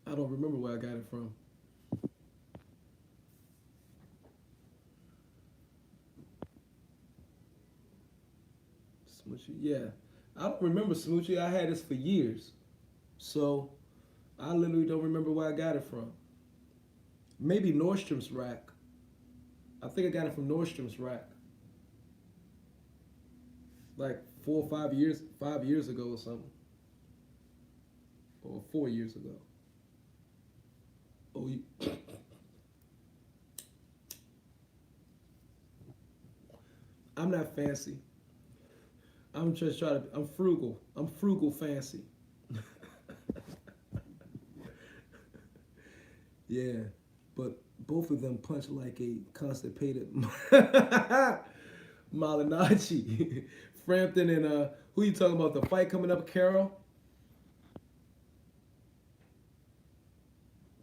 I don't remember where I got it from. Smoochie, yeah. I don't remember Smoochie. I had this for years. So I literally don't remember where I got it from. Maybe Nordstrom's rack. I think I got it from Nordstrom's rack. Like 5 years ago or something. Or 4 years ago. Oh, I'm not fancy. I'm just trying to. I'm frugal. I'm frugal fancy. Yeah, but both of them punch like a constipated Malinachi. Frampton and who you talking about? The fight coming up, Carol,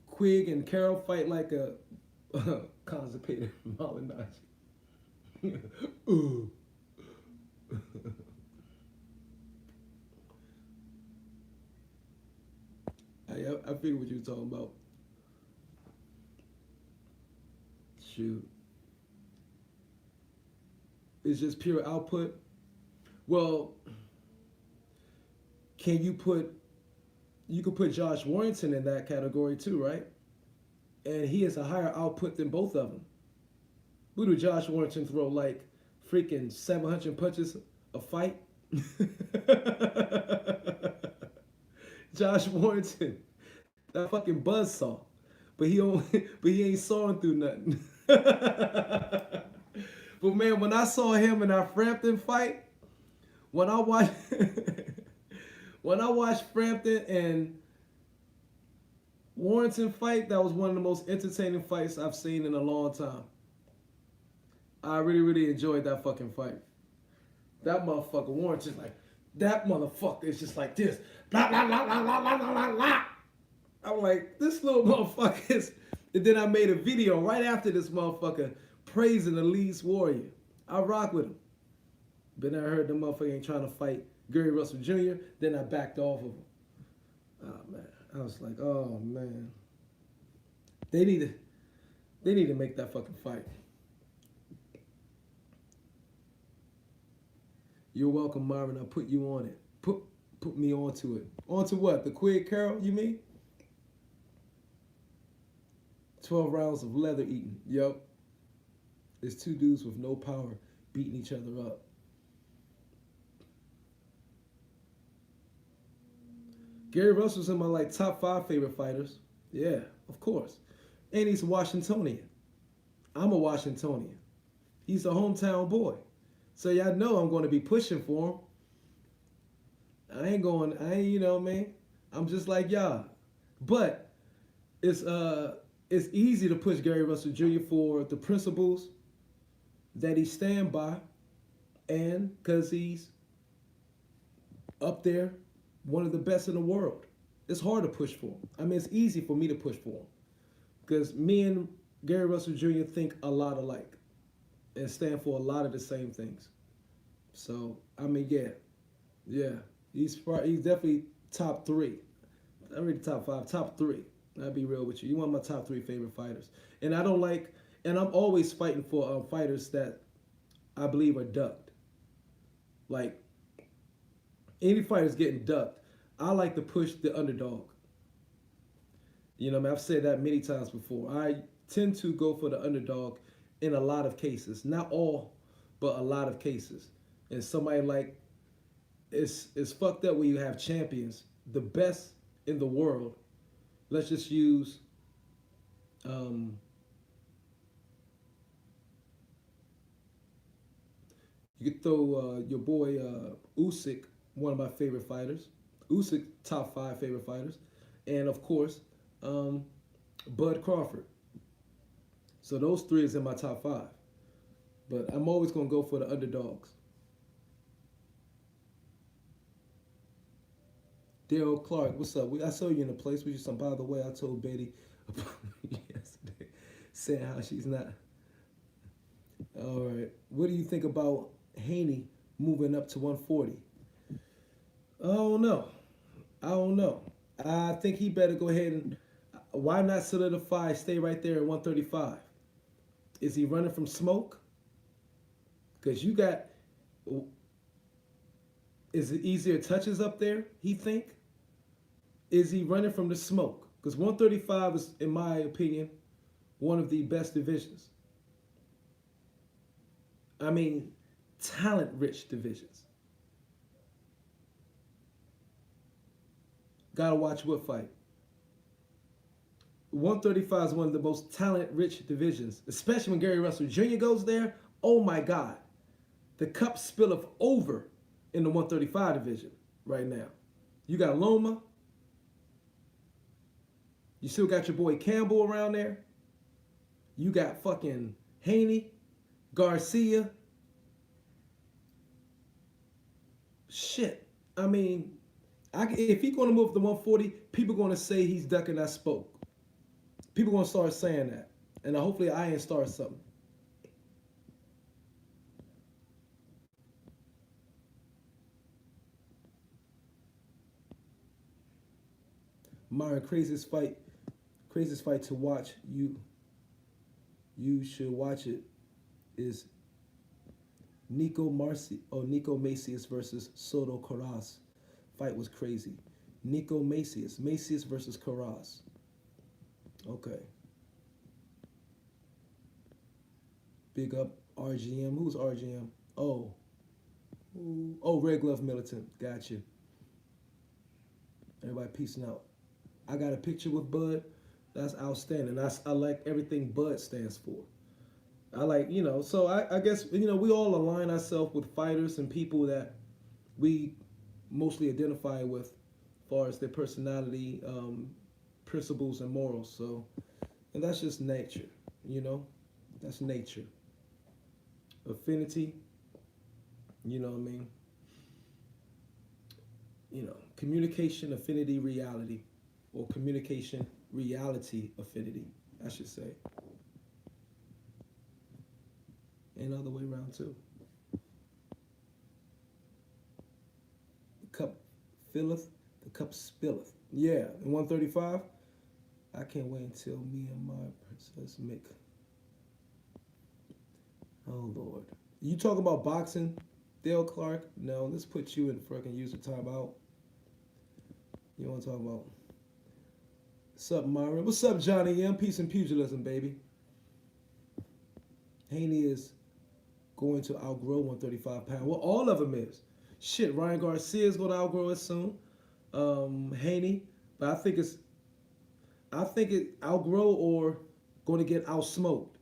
Quig and Carol fight like a constipated Malinachi. Ooh. I figured what you were talking about. Shoot. It's just pure output. Well, can you put you could put Josh Warrington in that category too, right? And he has a higher output than both of them. Who do Josh Warrington throw like freaking 700 punches a fight? Josh Warrington, that fucking buzzsaw, but he don't, but he ain't sawing through nothing. But man, when I saw him in our Frampton fight, when I watched when I watched Frampton and Warrington fight, that was one of the most entertaining fights I've seen in a long time. I really, really enjoyed that fucking fight. That motherfucker Warrington, like, that motherfucker is just like this. Blah, blah, blah, blah, blah, blah, blah, blah. I'm like, this little motherfucker is. And then I made a video right after this motherfucker praising the Lee's Warrior. I rock with him. But then I heard the motherfucker ain't trying to fight Gary Russell Jr., then I backed off of him. Oh, man. I was like, oh, man. They need to make that fucking fight. You're welcome, Marvin. I'll put you on it. Put me onto it. Onto what? The Quid Carol, you mean? 12 rounds of leather eating. Yep. It's two dudes with no power beating each other up. Gary Russell's in my like top 5 favorite fighters. Yeah, of course. And he's a Washingtonian. I'm a Washingtonian. He's a hometown boy. So y'all know I'm going to be pushing for him. You know what I mean? I'm just like y'all. But it's easy to push Gary Russell Jr. for the principles that he stand by, and because he's up there, one of the best in the world. It's hard to push for him. I mean, it's easy for me to push for him because me and Gary Russell Jr. think a lot alike and stand for a lot of the same things. So, I mean, yeah. He's definitely top 3. I read the top 5, top 3. I'll be real with you. You're one of my top 3 favorite fighters. And I'm always fighting for fighters that I believe are ducked. Like, any fighter's getting ducked, I like to push the underdog. You know what I mean? I've said that many times before. I tend to go for the underdog in a lot of cases. Not all, but a lot of cases. And somebody like, it's fucked up when you have champions, the best in the world. Let's just use You could throw your boy Usyk, one of my favorite fighters. Usyk, top five favorite fighters, and of course, um, Bud Crawford. So those three is in my top five. But I'm always gonna go for the underdogs. Daryl Clark, what's up? I saw you in a place with you. Some. By the way, I told Betty about yesterday, saying how she's not. All right. What do you think about Haney moving up to 140? I don't know. I don't know. I think he better go ahead and why not solidify, stay right there at 135? Is he running from smoke? Because you got, is it easier touches up there, he think? Is he running from the smoke? Because 135 is, in my opinion, one of the best divisions. I mean, talent-rich divisions. Gotta watch what fight. 135 is one of the most talent-rich divisions, especially when Gary Russell Jr. goes there. Oh my God, the cup spilleth over in the 135 division right now. You got Loma. You still got your boy Campbell around there. You got fucking Haney, Garcia. Shit. I mean, if he's going to move to 140, people going to say he's ducking that smoke. People going to start saying that. And hopefully I ain't start something. Myron, craziest fight to watch. You should watch it. Is Nico Macias versus Soto Carras. Fight was crazy. Nico Macias versus Carras. Okay. Big up RGM. Who's RGM? Oh. Oh, Red Glove Militant. Gotcha. Everybody peacing out. I got a picture with Bud. That's outstanding. I like everything Bud stands for. I like, so I guess, we all align ourselves with fighters and people that we mostly identify with as far as their personality, principles, and morals. So, and that's just nature, That's nature. Affinity, you know what I mean? Communication, affinity, reality. Or communication, reality, affinity, I should say. And other way around too. The cup filleth, the cup spilleth. Yeah, in 135, I can't wait until me and my princess Mick. Oh Lord. You talk about boxing, Dale Clark? No, let's put you in fucking user timeout. You want to talk about? What's up, Myron? What's up, Johnny M? Peace and pugilism, baby. Haney is going to outgrow 135 pounds. Well, all of them is. Shit, Ryan Garcia is going to outgrow it soon. Haney, but I think it outgrow or going to get outsmoked.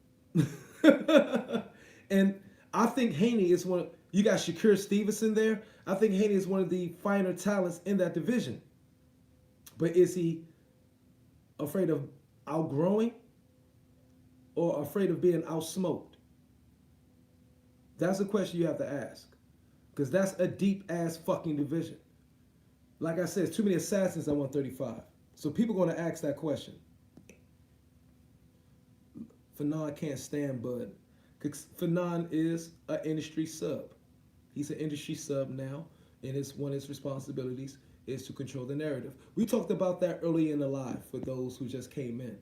And I think Haney is one. You got Shakur Stevenson there. I think Haney is one of the finer talents in that division. But is he afraid of outgrowing or afraid of being outsmoked? That's a question you have to ask. Because that's a deep-ass fucking division. Like I said, it's too many assassins at 135. So people are going to ask that question. Fanon can't stand Bud. Because Fanon is an industry sub. He's an industry sub now. And one of his responsibilities is to control the narrative. We talked about that early in the live for those who just came in.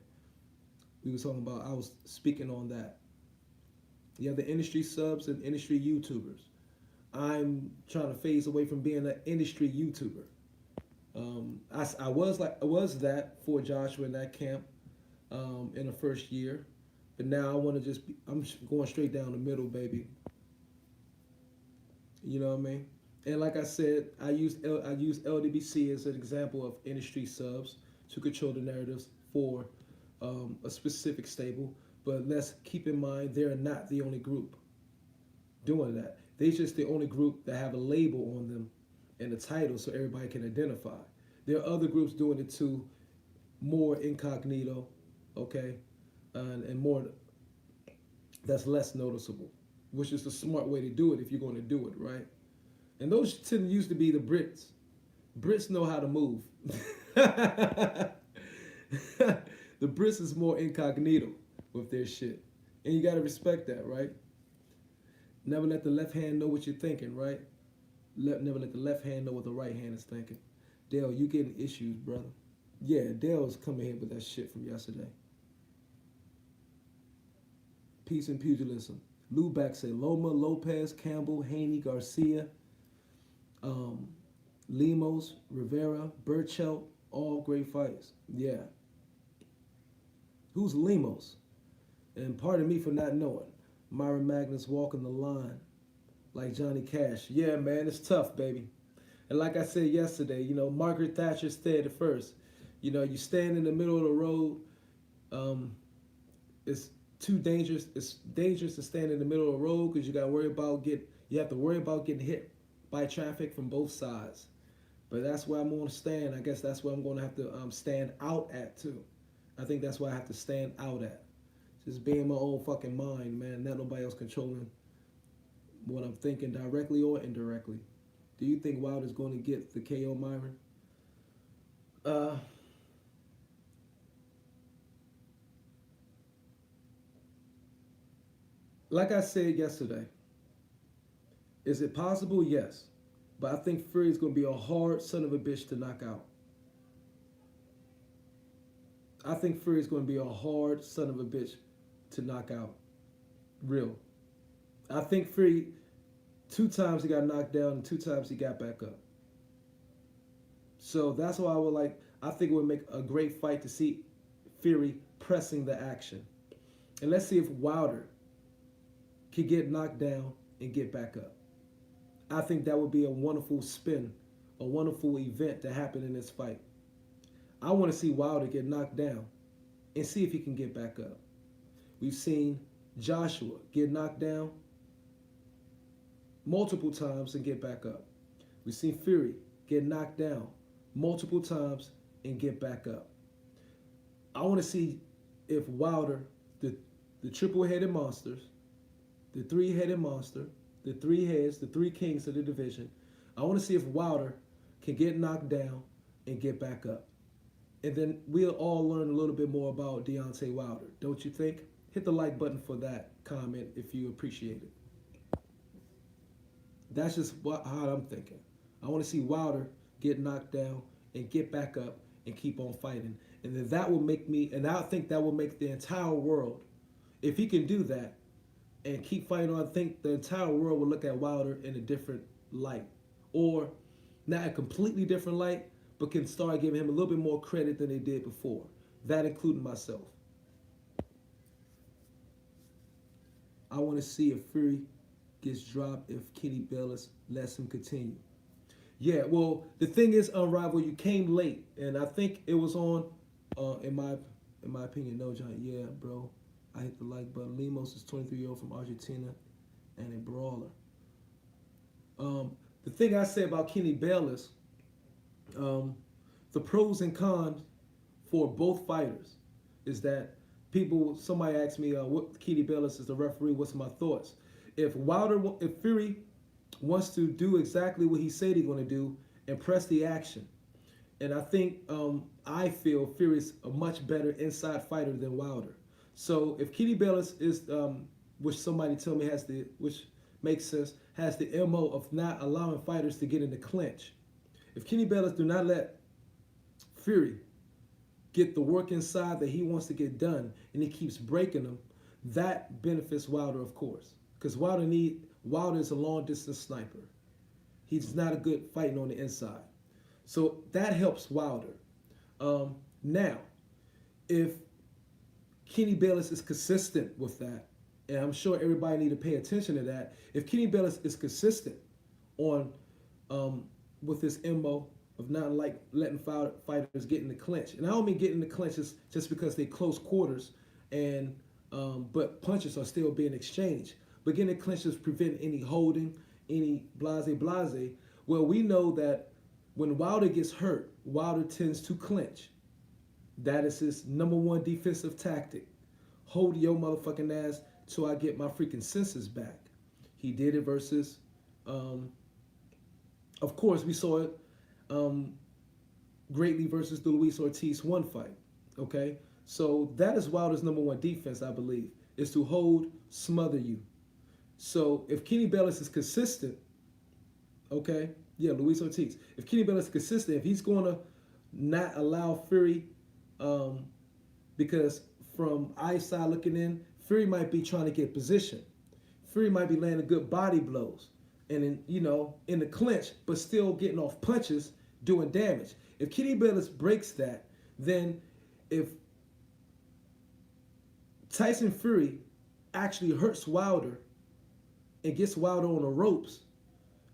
We were talking about, I was speaking on that. You have the industry subs and industry YouTubers. I'm trying to phase away from being an industry YouTuber. I was that for Joshua in that camp in the first year, but now I want to I'm going straight down the middle, baby. You know what I mean? And like I said, I use LDBC as an example of industry subs to control the narratives for a specific stable. But let's keep in mind they're not the only group doing that. They just the only group that have a label on them and a title so everybody can identify. There are other groups doing it too, more incognito, okay, and more that's less noticeable, which is the smart way to do it if you're going to do it, right? And those tend used to be the Brits. Brits know how to move. The Brits is more incognito with their shit. And you gotta respect that, right? Never let the left hand know what you're thinking, right? Never let the left hand know what the right hand is thinking. Dale, you getting issues, brother. Yeah, Dale's coming here with that shit from yesterday. Peace and pugilism. Lou back say Loma, Lopez, Campbell, Haney, Garcia, um, Lemos, Rivera, Burchell, all great fights. Yeah. Who's Lemos? And pardon me for not knowing. Myron Magnus walking the line like Johnny Cash. Yeah, man, it's tough, baby. And like I said yesterday, Margaret Thatcher said it first. You stand in the middle of the road. It's too dangerous. It's dangerous to stand in the middle of the road because you have to worry about getting hit by traffic from both sides. But that's where I'm going to stand. I guess that's where I'm going to have to stand out at too. I think that's where I have to stand out at. Just being my own fucking mind, man. Not nobody else controlling what I'm thinking directly or indirectly. Do you think Wilder's going to get the KO, Myron? Like I said yesterday, is it possible? Yes. But I think Fury's going to be a hard son of a bitch to knock out. I think Fury's going to be a hard son of a bitch to knock out. Real. I think Fury, 2 times he got knocked down and 2 times he got back up. So that's why I think it would make a great fight to see Fury pressing the action. And let's see if Wilder can get knocked down and get back up. I think that would be a wonderful spin, a wonderful event to happen in this fight. I want to see Wilder get knocked down and see if he can get back up. We've seen Joshua get knocked down multiple times and get back up. We've seen Fury get knocked down multiple times and get back up. I want to see if Wilder, the triple-headed monsters, the 3-headed monster, the 3 heads, the 3 kings of the division, I want to see if Wilder can get knocked down and get back up. And then we'll all learn a little bit more about Deontay Wilder, don't you think? Hit the like button for that comment if you appreciate it. That's just how I'm thinking. I want to see Wilder get knocked down and get back up and keep on fighting. And then that will make me, and I think that will make the entire world, if he can do that and keep fighting on, I think the entire world will look at Wilder in a different light. Or not a completely different light, but can start giving him a little bit more credit than they did before. That including myself. I want to see if Fury gets dropped if Kenny Bellis lets him continue. Yeah, well, the thing is, Unrivaled, you came late, and I think it was on, in my opinion, no, John. Yeah, bro, I hit the like button. Lemos is 23-year-old from Argentina and a brawler. The thing I say about Kenny Bellis, the pros and cons for both fighters is that somebody asked me, what Kenny Bellis is the referee, what's my thoughts? If Fury wants to do exactly what he said he's going to do and press the action, and I feel Fury's a much better inside fighter than Wilder. So if Kenny Bellis is, which somebody told me which makes sense, has the MO of not allowing fighters to get in the clinch. If Kenny Bellis do not let Fury get the work inside that he wants to get done, and he keeps breaking them, that benefits Wilder, of course. Because Wilder is a long-distance sniper. He's not a good fighting on the inside. So that helps Wilder. Now, if Kenny Bellis is consistent with that, and I'm sure everybody need to pay attention to that, if Kenny Bellis is consistent on with his MO of not letting fighters get in the clinch, and I don't mean get in the clinches just because they close quarters, and but punches are still being exchanged. But getting in clinches prevent any holding any blase. Well, we know that when Wilder gets hurt, Wilder tends to clinch. That is his number one defensive tactic. Hold your motherfucking ass till I get my freaking senses back. He did it versus, um, of course, we saw it um, greatly versus the Luis Ortiz one fight. Okay, so that is Wilder's number one defense, I believe, is to hold, smother you. So if Kenny Bellis is consistent, okay, yeah, Luis Ortiz. If Kenny Bellis is consistent, if he's going to not allow Fury, um, because from eyeside looking in, Fury might be trying to get position. Fury might be landing good body blows and in the clinch, but still getting off punches, doing damage. If Kenny Bellis breaks that, then if Tyson Fury actually hurts Wilder and gets Wilder on the ropes,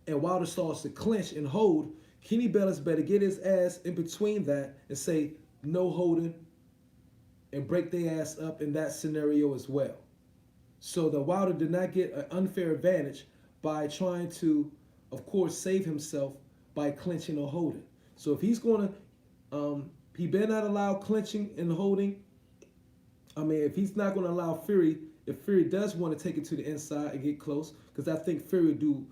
and Wilder starts to clinch and hold, Kenny Bellis better get his ass in between that and say no holding and break their ass up in that scenario as well. So that Wilder did not get an unfair advantage by trying to, of course, save himself by clinching or holding. So if he's going to, he better not allow clinching and holding. I mean, if he's not going to allow Fury, if Fury does want to take it to the inside and get close, because I think Fury would do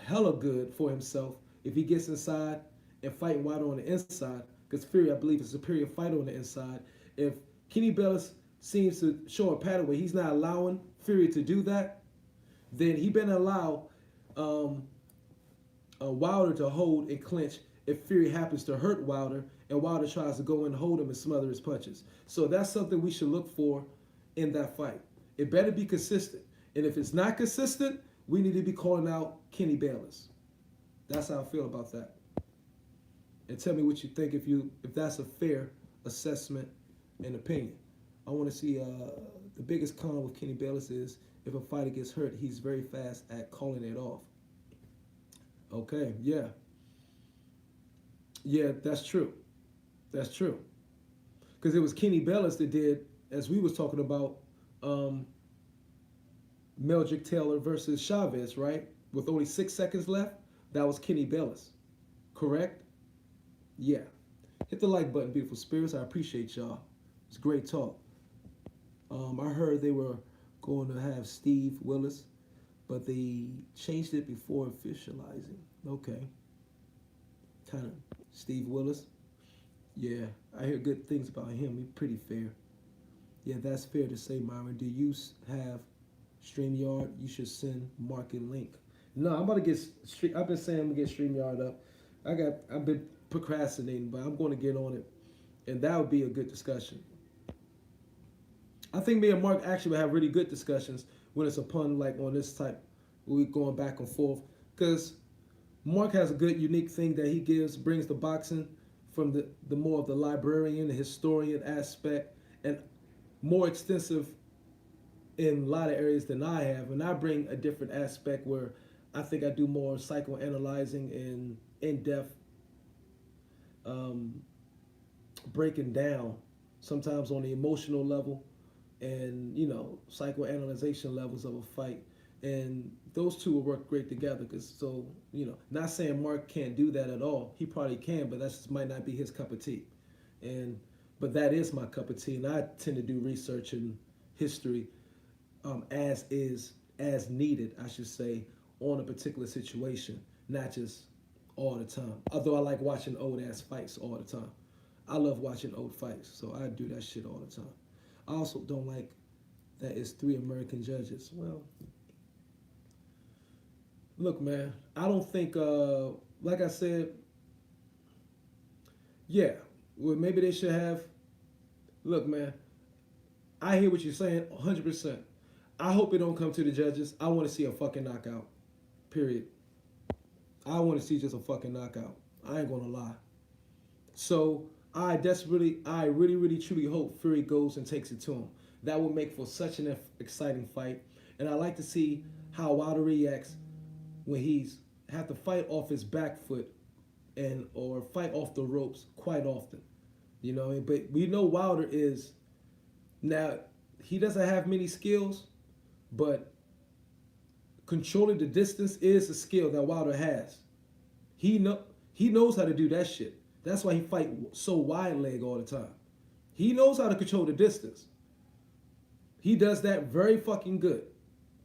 hella good for himself if he gets inside and fighting Wilder on the inside, because Fury, I believe, is a superior fighter on the inside. If Kenny Bellis seems to show a pattern where he's not allowing Fury to do that, then he better allow Wilder to hold and clinch if Fury happens to hurt Wilder and Wilder tries to go in and hold him and smother his punches. So that's something we should look for in that fight. It better be consistent. And if it's not consistent, we need to be calling out Kenny Bellis. That's how I feel about that. And tell me what you think if that's a fair assessment and opinion. I want to see the biggest con with Kenny Bellis is if a fighter gets hurt, he's very fast at calling it off. Okay, yeah. Yeah, that's true. That's true. Because it was Kenny Bellis that did, as we was talking about, Meldrick Taylor versus Chavez, right? With only 6 seconds left, that was Kenny Bellis. Correct? Yeah. Hit the like button, beautiful spirits. I appreciate y'all. It's great talk. I heard they were going to have Steve Willis, but they changed it before officializing. Okay. Kind of Steve Willis. Yeah, I hear good things about him. He's pretty fair. Yeah, that's fair to say, Myron. Do you have StreamYard? You should send market link. No, I'm about to get. I've been saying I'm gonna get StreamYard up. I've been procrastinating, but I'm going to get on it, and that would be a good discussion. I think me and Mark actually would have really good discussions when it's upon like on this type, we going back and forth, because Mark has a good unique thing that he brings the boxing from the more of the librarian, the historian aspect, and more extensive in a lot of areas than I have. And I bring a different aspect where I think I do more psychoanalyzing and in-depth breaking down, sometimes on the emotional level and, psychoanalyzation levels of a fight. And those two will work great together not saying Mark can't do that at all. He probably can, but that just might not be his cup of tea. But that is my cup of tea, and I tend to do research and history as needed, I should say, on a particular situation, not just all the time. Although I like watching old ass fights all the time. I love watching old fights, so I do that shit all the time. I also don't like that it's 3 American judges. Well, look, man, I don't think, like I said, yeah, well, maybe they should have. Look, man, I hear what you're saying 100%. I hope it don't come to the judges. I want to see a fucking knockout, period. I want to see just a fucking knockout. I ain't going to lie. So I really, really, truly hope Fury goes and takes it to him. That will make for such an exciting fight. And I like to see how Wilder reacts when he's have to fight off his back foot or fight off the ropes quite often. But we know Wilder is, now, he doesn't have many skills, but Controlling the distance is a skill that Wilder has. He know he knows how to do that shit. That's why he fight so wide leg all the time. He knows how to control the distance. He does that very fucking good.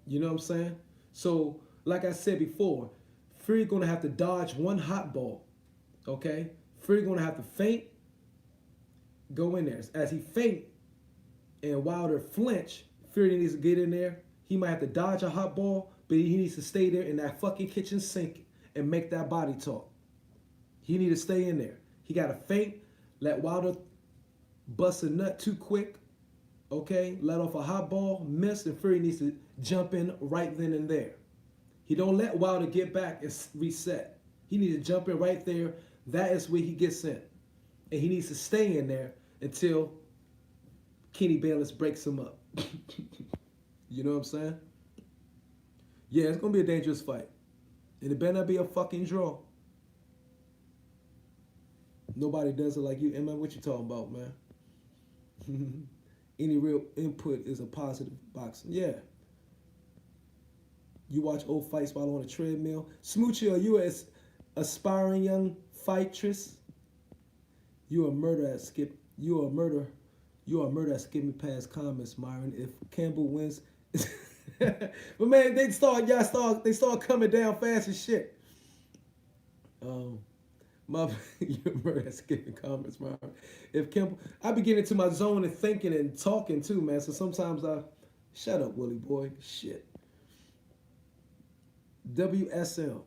You know what I'm saying? So, like I said before, Fury gonna have to dodge one hot ball. Okay? Fury gonna have to feint, go in there. As he feint and Wilder flinch, Fury needs to get in there. He might have to dodge a hot ball, but he needs to stay there in that fucking kitchen sink and make that body talk. He need to stay in there. He got to feint, let Wilder bust a nut too quick, okay? Let off a hot ball, miss, and Fury needs to jump in right then and there. He don't let Wilder get back and reset. He needs to jump in right there. That is where he gets in. And he needs to stay in there until Kenny Bayless breaks him up. You know what I'm saying? Yeah, it's going to be a dangerous fight. And it better not be a fucking draw. Nobody does it like you. Emma, what you talking about, man? Any real input is a positive boxing. Yeah. You watch old fights while on a treadmill. Smoochie, are you an aspiring young fightress? You a murder at skip. You are a murder. You are a murder at skipping past comments, Myron. If Campbell wins, but man, they start coming down fast as shit. You're a murder at skipping comments, Myron. If Campbell, I be getting into my zone and thinking and talking too, man. So sometimes shut up, Willie boy. Shit. WSL.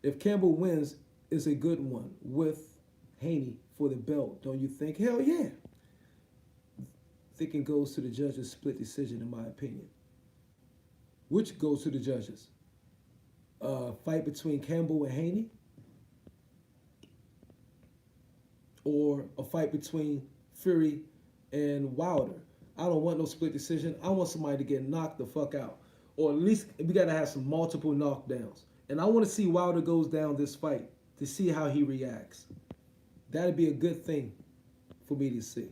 If Campbell wins, it's a good one with Haney for the belt, don't you think? Hell yeah. Thinking goes to the judges' split decision, in my opinion. Which goes to the judges? Fight between Campbell and Haney? Or a fight between Fury and Wilder? I don't want no split decision. I want somebody to get knocked the fuck out. Or at least we got to have some multiple knockdowns. And I want to see Wilder goes down this fight to see how he reacts. That'd be a good thing for me to see.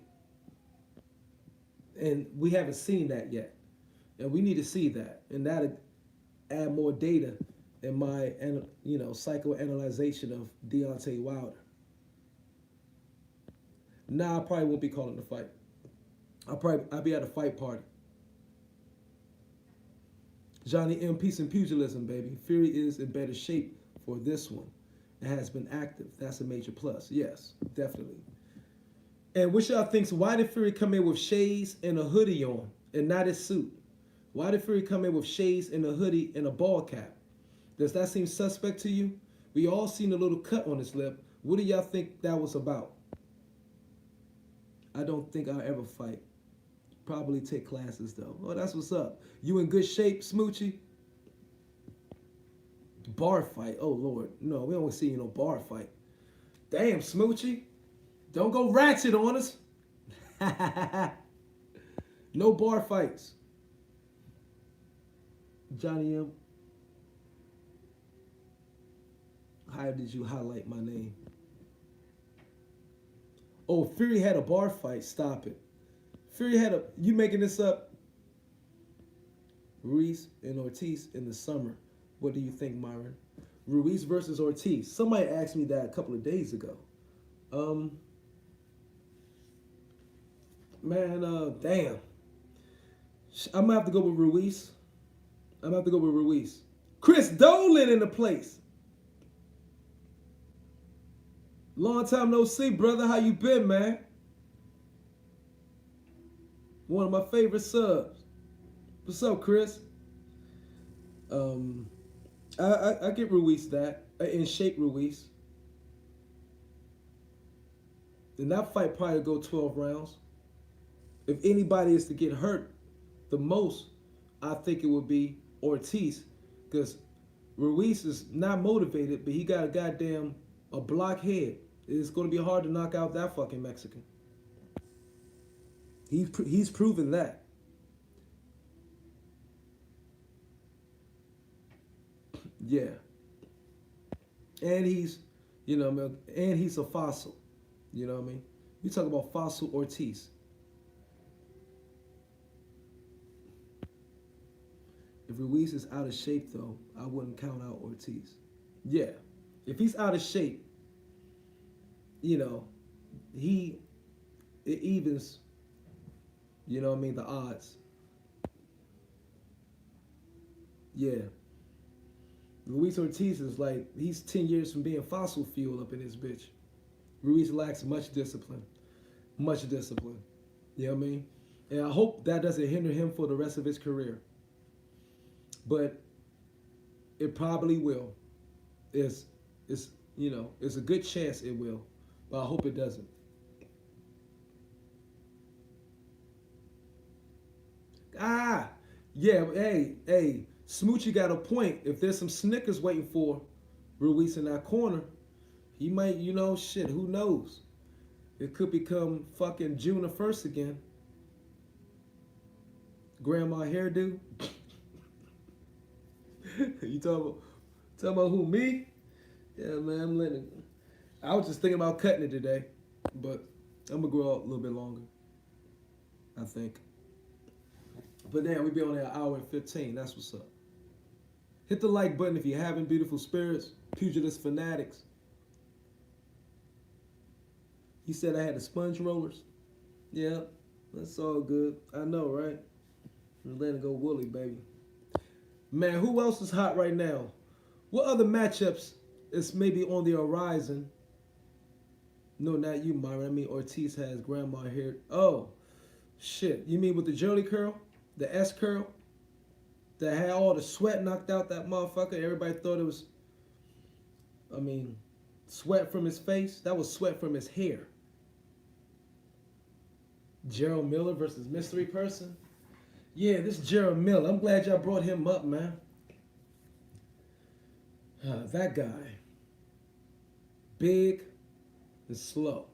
And we haven't seen that yet. And we need to see that. And that'll add more data in my psychoanalyzation of Deontay Wilder. Nah, I probably won't be calling the fight. I'll be at a fight party. Johnny M. Peace and pugilism, baby. Fury is in better shape for this one. It has been active. That's a major plus. Yes, definitely. And what y'all think? Why did Fury come in with shades and a hoodie on and not his suit? Why did Fury come in with shades and a hoodie and a ball cap? Does that seem suspect to you? We all seen a little cut on his lip. What do y'all think that was about? I don't think I'll ever fight. Probably take classes though. Oh, that's what's up. You in good shape, Smoochie? Bar fight. Oh Lord, no, we don't see you no bar fight. Damn, Smoochie, don't go ratchet on us. No bar fights. Johnny M. How did you highlight my name? Oh, Fury had a bar fight. Stop it. Fury had a... You making this up? Ruiz and Ortiz in the summer. What do you think, Myron? Ruiz versus Ortiz. Somebody asked me that a couple of days ago. Damn. I'm gonna have to go with Ruiz. Chris Dolan in the place. Long time no see, brother. How you been, man? One of my favorite subs. What's up, Chris? I get Ruiz that. In shape Ruiz. And that fight probably go 12 rounds. If anybody is to get hurt the most, I think it would be Ortiz. Because Ruiz is not motivated, but he got a block head. It's going to be hard to knock out that fucking Mexican. He's proven that. Yeah. And he's a fossil. You know what I mean? You talk about fossil Ortiz. If Ruiz is out of shape, though, I wouldn't count out Ortiz. Yeah, if he's out of shape, you know, he it evens. You know what I mean? The odds. Yeah, Luis Ortiz is like he's 10 years from being fossil fuel up in this bitch. Ruiz lacks much discipline. Much discipline. You know what I mean? And I hope that doesn't hinder him for the rest of his career. But it probably will. It's it's it's a good chance it will. But I hope it doesn't. Ah, yeah, hey, Smoochie got a point. If there's some Snickers waiting for Ruiz in that corner, he might, shit, who knows? It could become fucking June the 1st again. Grandma hairdo. You talking about who, me? Yeah, man, I'm letting it. I was just thinking about cutting it today, but I'm gonna grow out a little bit longer, I think. But then we be on there an hour and 15. That's what's up. Hit the like button if you're having beautiful spirits, pugilist fanatics. You said I had the sponge rollers. Yeah, that's all good. I know, right? I'm letting go woolly, baby. Man, who else is hot right now? What other matchups is maybe on the horizon? No, not you, Myron. I mean, Ortiz has grandma hair. Oh, shit. You mean with the Jolly curl? The S curl? That had all the sweat knocked out that motherfucker? Everybody thought it was, sweat from his face? That was sweat from his hair. Gerald Miller versus Mystery Person? Yeah, this Gerald Miller. I'm glad y'all brought him up, man. That guy. Big and slow.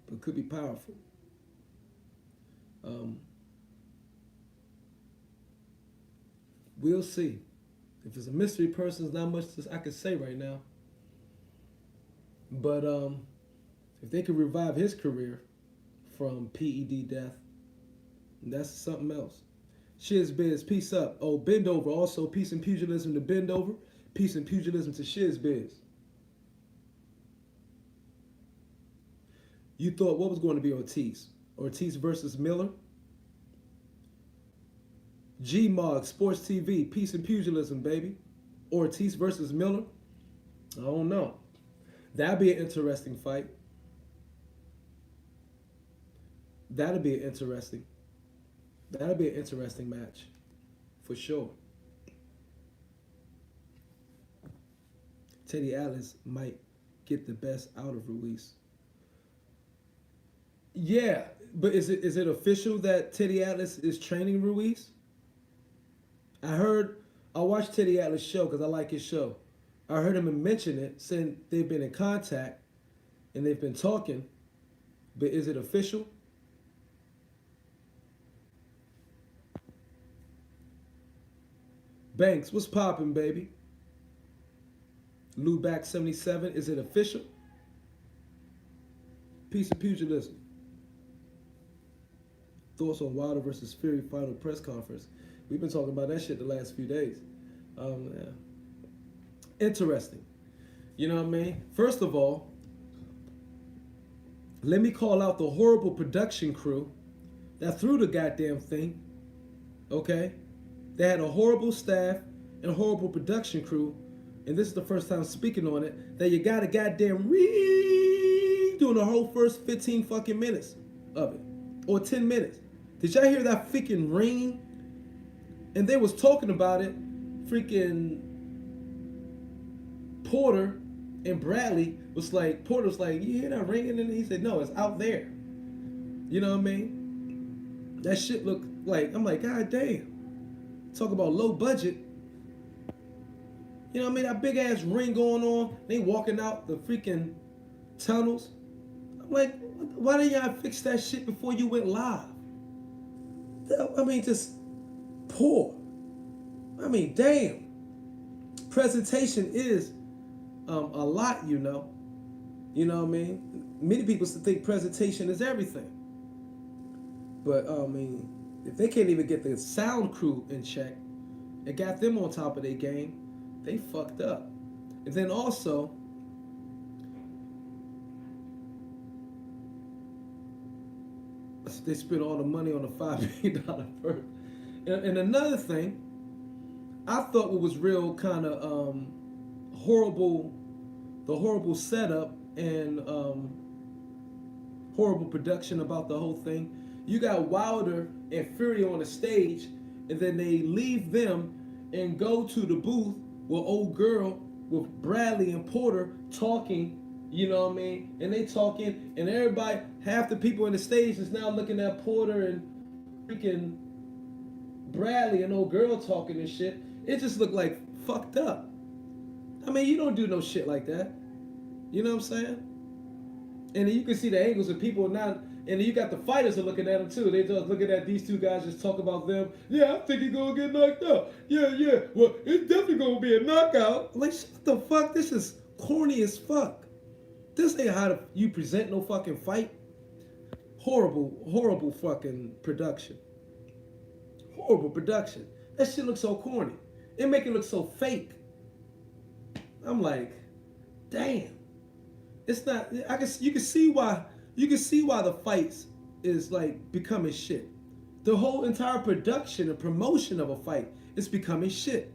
But could be powerful. We'll see. If it's a Mystery Person, there's not much I can say right now. But if they could revive his career from PED death, that's something else. Shiz Biz, peace up. Oh, Bend Over. Also, peace and pugilism to Bend Over. Peace and pugilism to Shiz Biz. You thought what was going to be Ortiz? Ortiz versus Miller? G-Mog, Sports TV, peace and pugilism, baby. Ortiz versus Miller? I don't know. That'd be an interesting fight. That'd be an interesting match. For sure. Teddy Atlas might get the best out of Ruiz. Yeah, but is it official that Teddy Atlas is training Ruiz? I watched Teddy Atlas' show because I like his show. I heard him mention it, saying they've been in contact and they've been talking, but is it official? Banks, what's poppin', baby? Lou back 77, is it official? Peace and pugilism. Thoughts on Wilder versus Fury final press conference. We've been talking about that shit the last few days. Yeah. Interesting. You know what I mean? First of all, let me call out the horrible production crew that threw the goddamn thing. Okay? They had a horrible staff and horrible production crew. And this is the first time speaking on it, that you got a goddamn doing the whole first 15 fucking minutes of it. Or 10 minutes. Did y'all hear that freaking ring? And they was talking about it. Freaking Porter and Bradley was like, Porter was like, you hear that ringing? And he said, no, it's out there. You know what I mean? That shit looked like, I'm like, God damn. Talk about low budget. You know what I mean? That big ass ring going on. They walking out the freaking tunnels. I'm like, why didn't y'all fix that shit before you went live? I mean, just poor. I mean, damn. Presentation is a lot, you know. You know what I mean? Many people think presentation is everything. But, I mean, If they can't even get the sound crew in check and got them on top of their game, they fucked up. And then also, they spent all the money on a $5 million bird. And another thing, I thought what was real kind of horrible, the horrible setup and horrible production about the whole thing. You got Wilder and Fury on the stage, and then they leave them and go to the booth with old girl with Bradley and Porter talking. You know what I mean? And they talking, and everybody, half the people in the stage is now looking at Porter and freaking Bradley and old girl talking and shit. It just looked like fucked up. I mean, you don't do no shit like that. You know what I'm saying? And then you can see the angles of people now, and then you got the fighters are looking at them too. They just looking at these two guys just talk about them. Yeah, I think he's gonna get knocked out. Yeah. Well, it's definitely gonna be a knockout. Like, shut the fuck. This is corny as fuck. This ain't how you present no fucking fight. Horrible fucking production. Horrible production. That shit looks so corny. It make it look so fake. I'm like, damn. It's not. You can see why. You can see why the fights is like becoming shit. The whole entire production and promotion of a fight is becoming shit,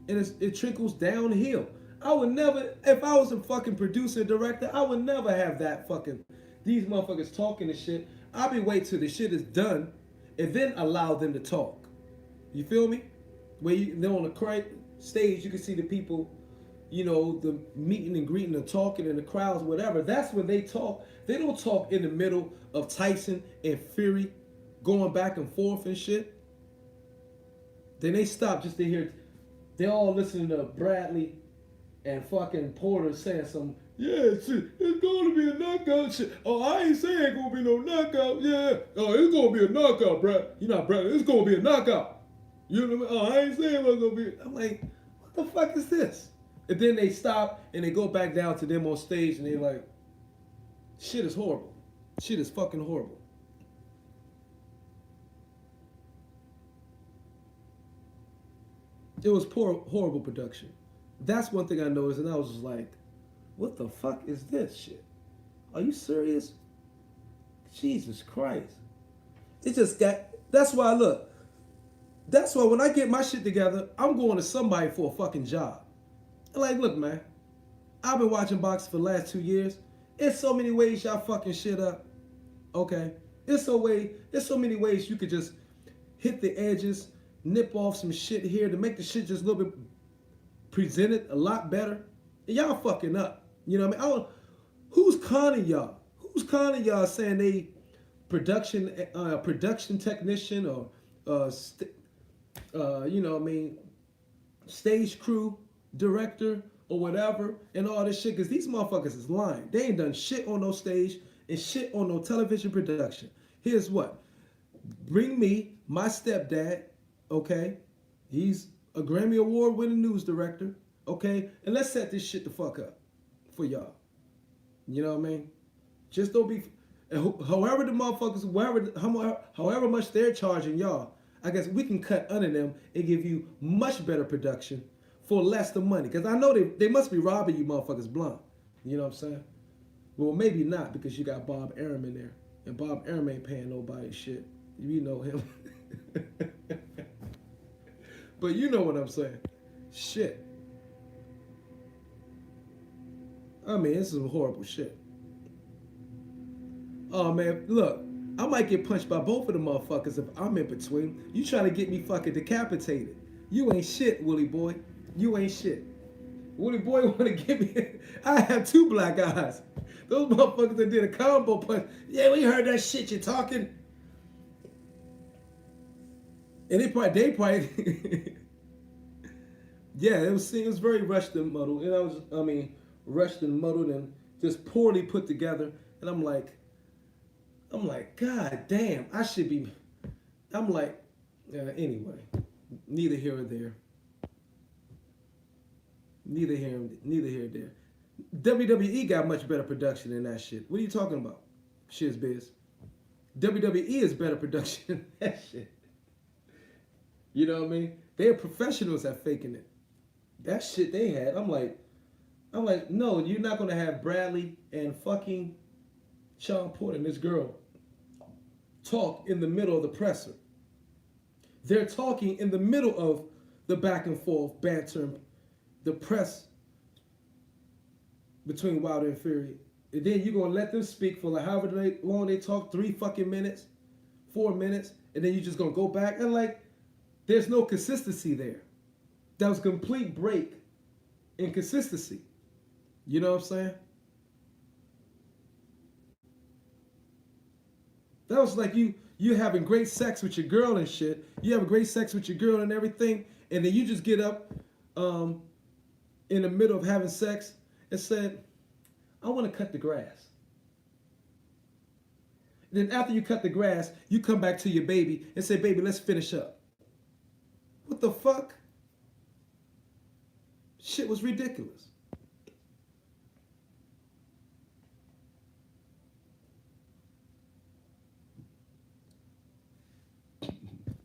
and it trickles downhill. I would never, if I was a fucking producer and director, I would never have that fucking these motherfuckers talking and shit. I'll be wait till the shit is done, and then allow them to talk. You feel me? Where they're on the stage, you can see the people. You know, the meeting and greeting and talking in the crowds, whatever. That's when they talk. They don't talk in the middle of Tyson and Fury going back and forth and shit. Then they stop just to hear. They're all listening to Bradley and fucking Porter saying some, yeah, shit, it's going to be a knockout shit. Oh, I ain't saying it's going to be no knockout. Yeah. Oh, it's going to be a knockout, Brad. You know, Brad, it's going to be a knockout. You know what I mean? Oh, I ain't saying it's going to be. I'm like, what the fuck is this? And then they stop and they go back down to them on stage and they like, shit is horrible. Shit is fucking horrible. It was horrible production. That's one thing I noticed, and I was just like, what the fuck is this shit? Are you serious? Jesus Christ. It just got, that's why when I get my shit together, I'm going to somebody for a fucking job. Like, look, man, I've been watching boxing for the last 2 years. It's so many ways y'all fucking shit up. Okay? It's so many ways you could just hit the edges, nip off some shit here to make the shit just a little bit presented a lot better. And y'all fucking up. You know what I mean? Who's conning y'all? Who's conning y'all saying they production technician or you know what I mean, stage crew director or whatever and all this shit, because these motherfuckers is lying. They ain't done shit on no stage and shit on no television production. Here's what. Bring me my stepdad, okay? He's a Grammy Award winning news director, okay? And let's set this shit the fuck up for y'all. You know what I mean? Just don't be, however the motherfuckers, however much they're charging y'all, I guess we can cut under them and give you much better production for less than money. Because I know they must be robbing you motherfuckers blind. You know what I'm saying? Well, maybe not, because you got Bob Arum in there. And Bob Arum ain't paying nobody shit. You know him. But you know what I'm saying. Shit. I mean, this is some horrible shit. Oh, man, look. I might get punched by both of the motherfuckers if I'm in between. You trying to get me fucking decapitated. You ain't shit, Willie boy. You ain't shit. Willie boy want to give me. I have 2 black eyes. Those motherfuckers that did a combo punch. Yeah, we heard that shit you're talking. And they probably. Yeah, it was very rushed and muddled. And rushed and muddled and just poorly put together. And I'm like, God damn, I should be. I'm like, anyway, neither here or there. Neither here or there. WWE got much better production than that shit. What are you talking about? Shiz biz. WWE is better production than that shit. You know what I mean? They're professionals at faking it. That shit they had, I'm like, no, you're not gonna have Bradley and fucking Sean Porter and this girl talk in the middle of the presser. They're talking in the middle of the back and forth banter, the press between Wilder and Fury. And then you're gonna let them speak for like however long they talk, 3 fucking minutes, 4 minutes, and then you're just gonna go back and like there's no consistency there. That was a complete break in consistency. You know what I'm saying? That was like you having great sex with your girl and shit. You have great sex with your girl and everything, and then you just get up in the middle of having sex and said, I want to cut the grass. And then after you cut the grass, you come back to your baby and say, baby, let's finish up. What the fuck? Shit was ridiculous.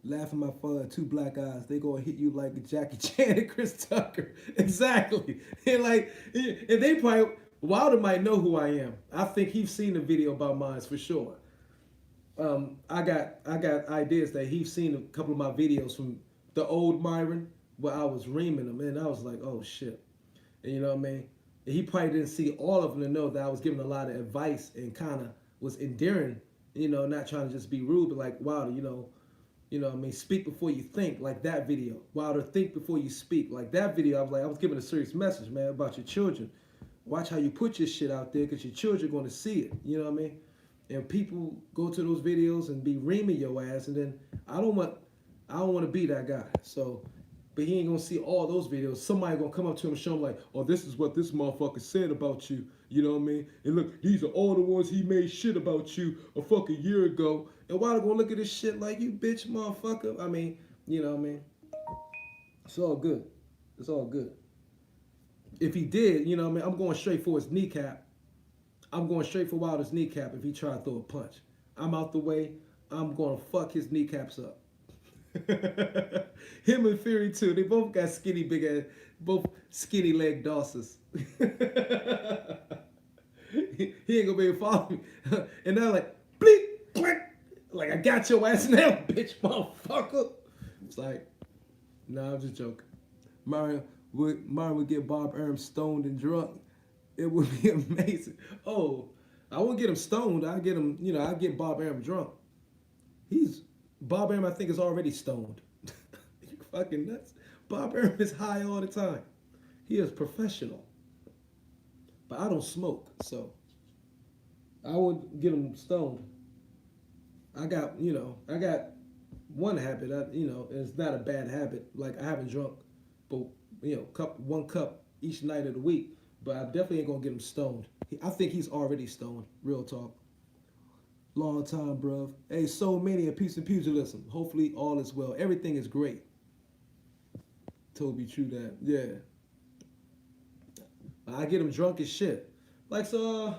Laughing my father, two black eyes. They gonna hit you like Jackie Chan and Chris Tucker. Exactly. And like, and they probably Wilder might know who I am. I think he's seen the video about mine for sure. I got ideas that he's seen a couple of my videos from the old Myron where I was reaming him, and I was like, oh shit. And you know what I mean? And he probably didn't see all of them to know that I was giving a lot of advice and kind of was endearing, not trying to just be rude, but like, Wilder, what I mean, speak before you think, like that video. Wilder, think before you speak. Like that video, I was giving a serious message, man, about your children. Watch how you put your shit out there because your children are going to see it. You know what I mean? And people go to those videos and be reaming your ass, and then I don't want to be that guy. So, but he ain't gonna see all those videos. Somebody gonna come up to him and show him like, oh, this is what this motherfucker said about you. You know what I mean? And look, these are all the ones he made shit about you a fucking year ago. And why they gonna look at this shit like, you bitch motherfucker? I mean, you know what I mean? It's all good. It's all good. If he did, you know what I mean? I'm going straight for his kneecap. I'm going straight for Wilder's kneecap if he try to throw a punch. I'm out the way. I'm going to fuck his kneecaps up. Him and Fury too. They both got skinny, big ass, both skinny leg Dawsons. He ain't gonna be able to follow me. And they're like, bleep, click. Like, I got your ass now, bitch, motherfucker. It's like, nah, I'm just joking. Myron would get Bob Arum stoned and drunk. It would be amazing. Oh, I won't get him stoned. I get him, I get Bob Arum drunk. Bob Arum, I think, is already stoned. You fucking nuts. Bob Arum is high all the time. He is professional. But I don't smoke, so I would get him stoned. I got one habit. It's not a bad habit. Like, I haven't drunk, but one cup each night of the week. But I definitely ain't gonna get him stoned. I think he's already stoned. Real talk. Long time, bruv. Hey, so many a piece of pugilism. Hopefully all is well. Everything is great. Toby, true that. Yeah. I get him drunk as shit. Like, so,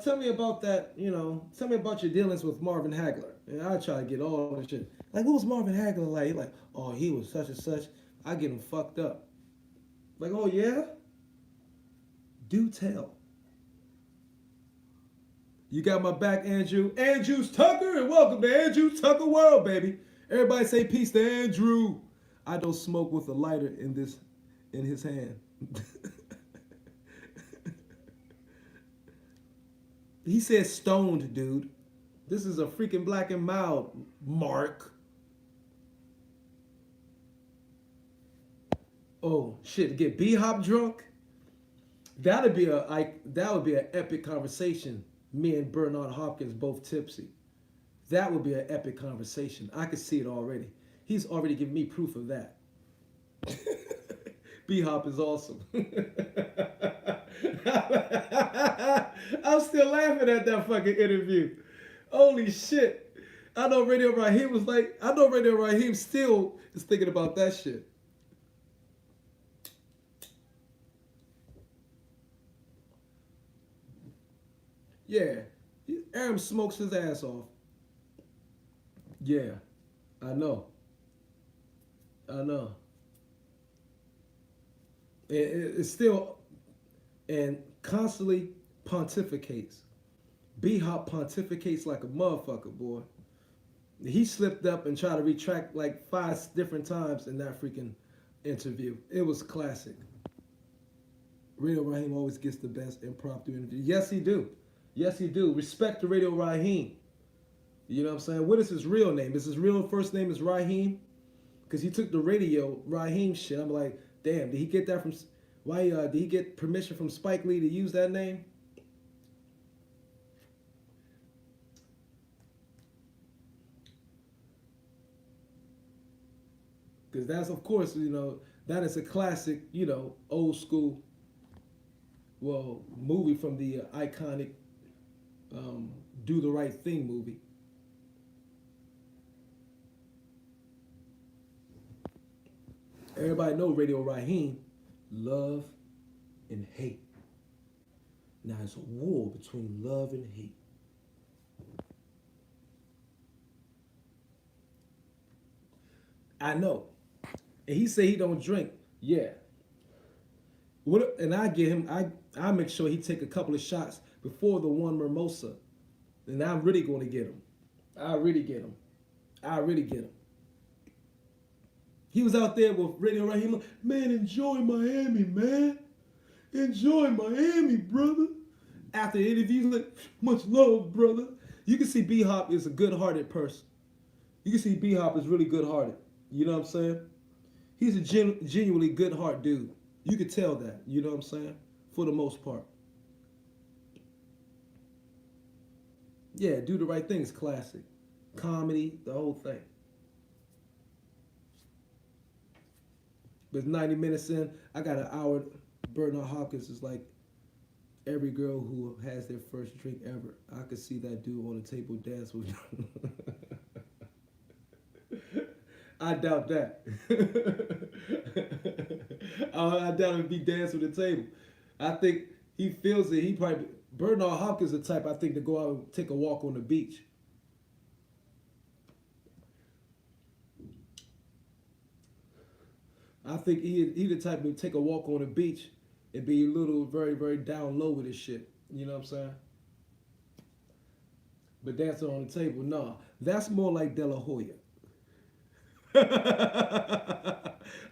tell me about that, tell me about your dealings with Marvin Hagler. And I try to get all the shit. Like, what was Marvin Hagler like? He like, oh, he was such and such. I get him fucked up. Like, oh, yeah? Do tell. You got my back, Andrew. Andrew Tucker, and welcome to Andrew Tucker World, baby. Everybody say peace to Andrew. I don't smoke with a lighter in his hand. He said stoned, dude. This is a freaking black and mild, Mark. Oh shit, get B-Hop drunk? That would be an epic conversation. Me and Bernard Hopkins both tipsy. That would be an epic conversation. I could see it already. He's already given me proof of that. B-Hop is awesome. I'm still laughing at that fucking interview. Holy shit. I know Radio Raheem still is thinking about that shit. Yeah. Aram smokes his ass off. Yeah, I know. I know. It's still and constantly pontificates. B Hop pontificates like a motherfucker, boy. He slipped up and tried to retract like 5 different times in that freaking interview. It was classic. Radio Raheem always gets the best impromptu interview. Yes, he do. Yes, he do. Respect to Radio Raheem. You know what I'm saying? What is his real name? Is his real first name is Raheem? Because he took the Radio Raheem shit. I'm like, damn, did he get that from? Why did he get permission from Spike Lee to use that name? Because that's of course that is a classic old school movie from the iconic Do the Right Thing movie. Everybody know Radio Raheem, love and hate. Now it's a war between love and hate. I know. And he say he don't drink. Yeah. What? And I get him. I make sure he take a couple of shots before the one mimosa, and I'm really going to get him. I really get him. I really get him. He was out there with Radio Raheem. Man, enjoy Miami, man. Enjoy Miami, brother. After the interview, he's like, much love, brother. You can see B Hop is a good-hearted person. You can see B Hop is really good-hearted. You know what I'm saying? He's a genuinely good-heart dude. You could tell that. You know what I'm saying? For the most part. Yeah, Do the Right Thing is classic. Comedy, the whole thing. But 90 minutes in, I got an hour. Bernard Hopkins is like every girl who has their first drink ever. I could see that dude on the table dance with I doubt that. I doubt he'd be dancing with the table. I think he feels it. He probably Bernard Hopkins is the type I think to go out and take a walk on the beach. I think he the type to take a walk on the beach and be a little very, very down low with his shit. You know what I'm saying? But dancing on the table, nah. That's more like De La Hoya.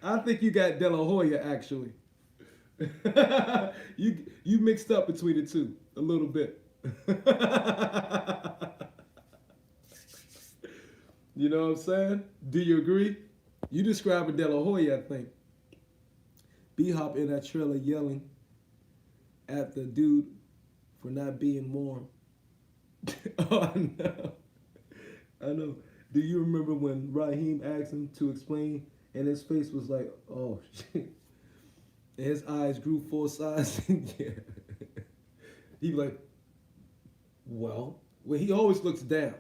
I think you got De La Hoya actually. you mixed up between the two a little bit. You know what I'm saying? Do you agree? You described De La Hoya, I think. B Hop in that trailer yelling at the dude for not being warm. Oh no. I know. Do you remember when Raheem asked him to explain and his face was like, oh shit. And his eyes grew full size. Yeah. He like, well, he always looks down.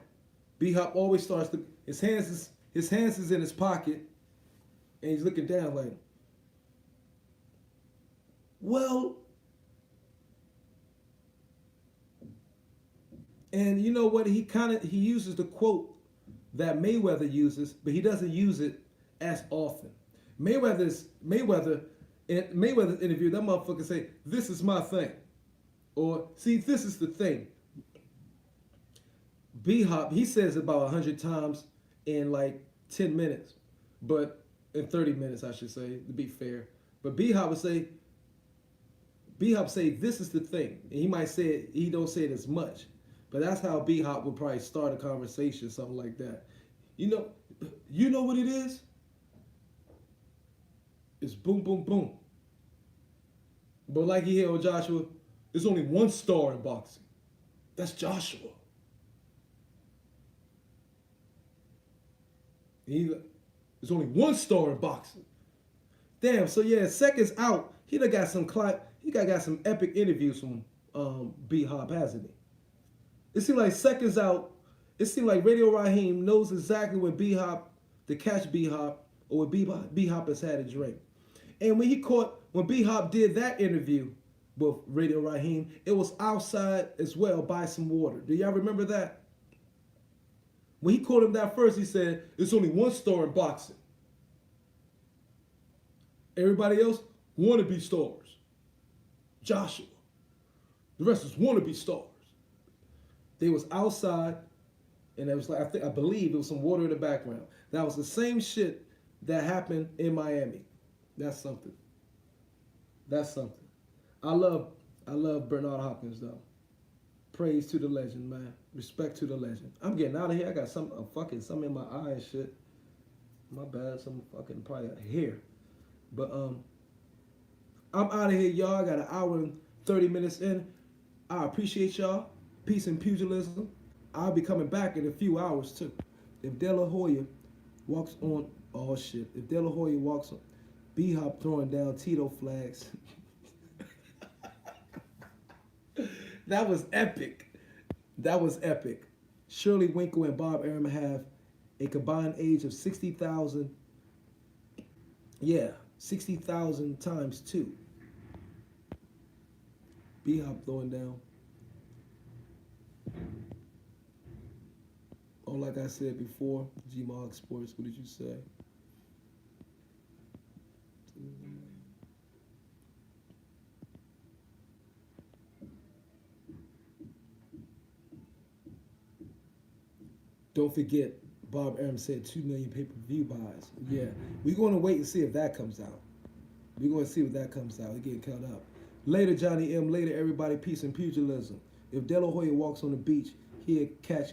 B Hop always starts to his hands is in his pocket and he's looking down like, well, and you know what? He uses the quote that Mayweather uses, but he doesn't use it as often. Mayweather's interview, that motherfucker say, "This is my thing," or "See, this is the thing." B Hop, he says it about 100 times in like 10 minutes, but in 30 minutes, I should say, to be fair. But B Hop say, "This is the thing," and he might say it. He don't say it as much, but that's how B Hop would probably start a conversation, something like that. You know what it is? It's boom, boom, boom. But like you hear with Joshua, there's only one star in boxing. That's Joshua. There's only one star in boxing. Damn. So yeah, seconds out, he done got some got some epic interviews from B Hop, hasn't he? It seemed like seconds out. It seemed like Radio Raheem knows exactly when B Hop to catch B Hop or when B Hop has had a drink. And when B Hop did that interview with Radio Raheem, it was outside as well by some water. Do y'all remember that? When he called him that first, he said, "It's only one star in boxing. Everybody else wannabe stars. Joshua. The rest is wannabe stars." They was outside, and it was like I believe it was some water in the background. That was the same shit that happened in Miami. That's something. That's something. I love Bernard Hopkins though. Praise to the legend, man. Respect to the legend. I'm getting out of here. I got something in my eye and shit. My bad. Some fucking probably hair. But I'm out of here, y'all. I got an hour and 30 minutes in. I appreciate y'all. Peace and pugilism. I'll be coming back in a few hours too. If De La Hoya walks on, oh shit. If De La Hoya walks on, B-Hop throwing down Tito flags. That was epic. That was epic. Shirley Winkle and Bob Arum have a combined age of 60,000. Yeah, 60,000 times 2. B-Hop throwing down. Oh, like I said before, G-Mog Sports, what did you say? Don't forget, Bob Arum said 2 million pay-per-view buys. Yeah, we're going to wait and see if that comes out. We're going to see if that comes out. We're getting caught up. Later, Johnny M. Later, everybody. Peace and pugilism. If De La Hoya walks on the beach, he'll catch...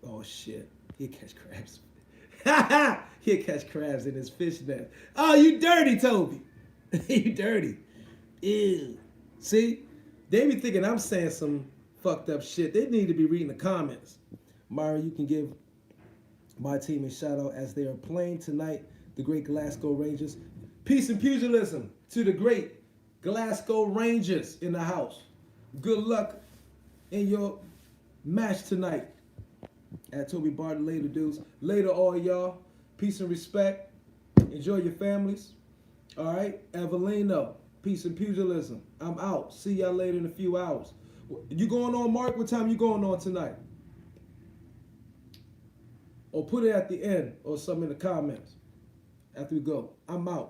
Oh, shit. He'll catch crabs. He'll catch crabs in his fish net. Oh, you dirty, Toby. You dirty. Ew. See? They be thinking I'm saying some fucked up shit. They need to be reading the comments. Myra, you can give my team a shout out as they are playing tonight, the great Glasgow Rangers. Peace and pugilism to the great Glasgow Rangers in the house. Good luck in your match tonight. At Toby Barton, later, dudes. Later, all y'all. Peace and respect. Enjoy your families. All right? Evelino, peace and pugilism. I'm out. See y'all later in a few hours. You going on, Mark? What time you going on tonight? Or put it at the end or something in the comments after we go. I'm out.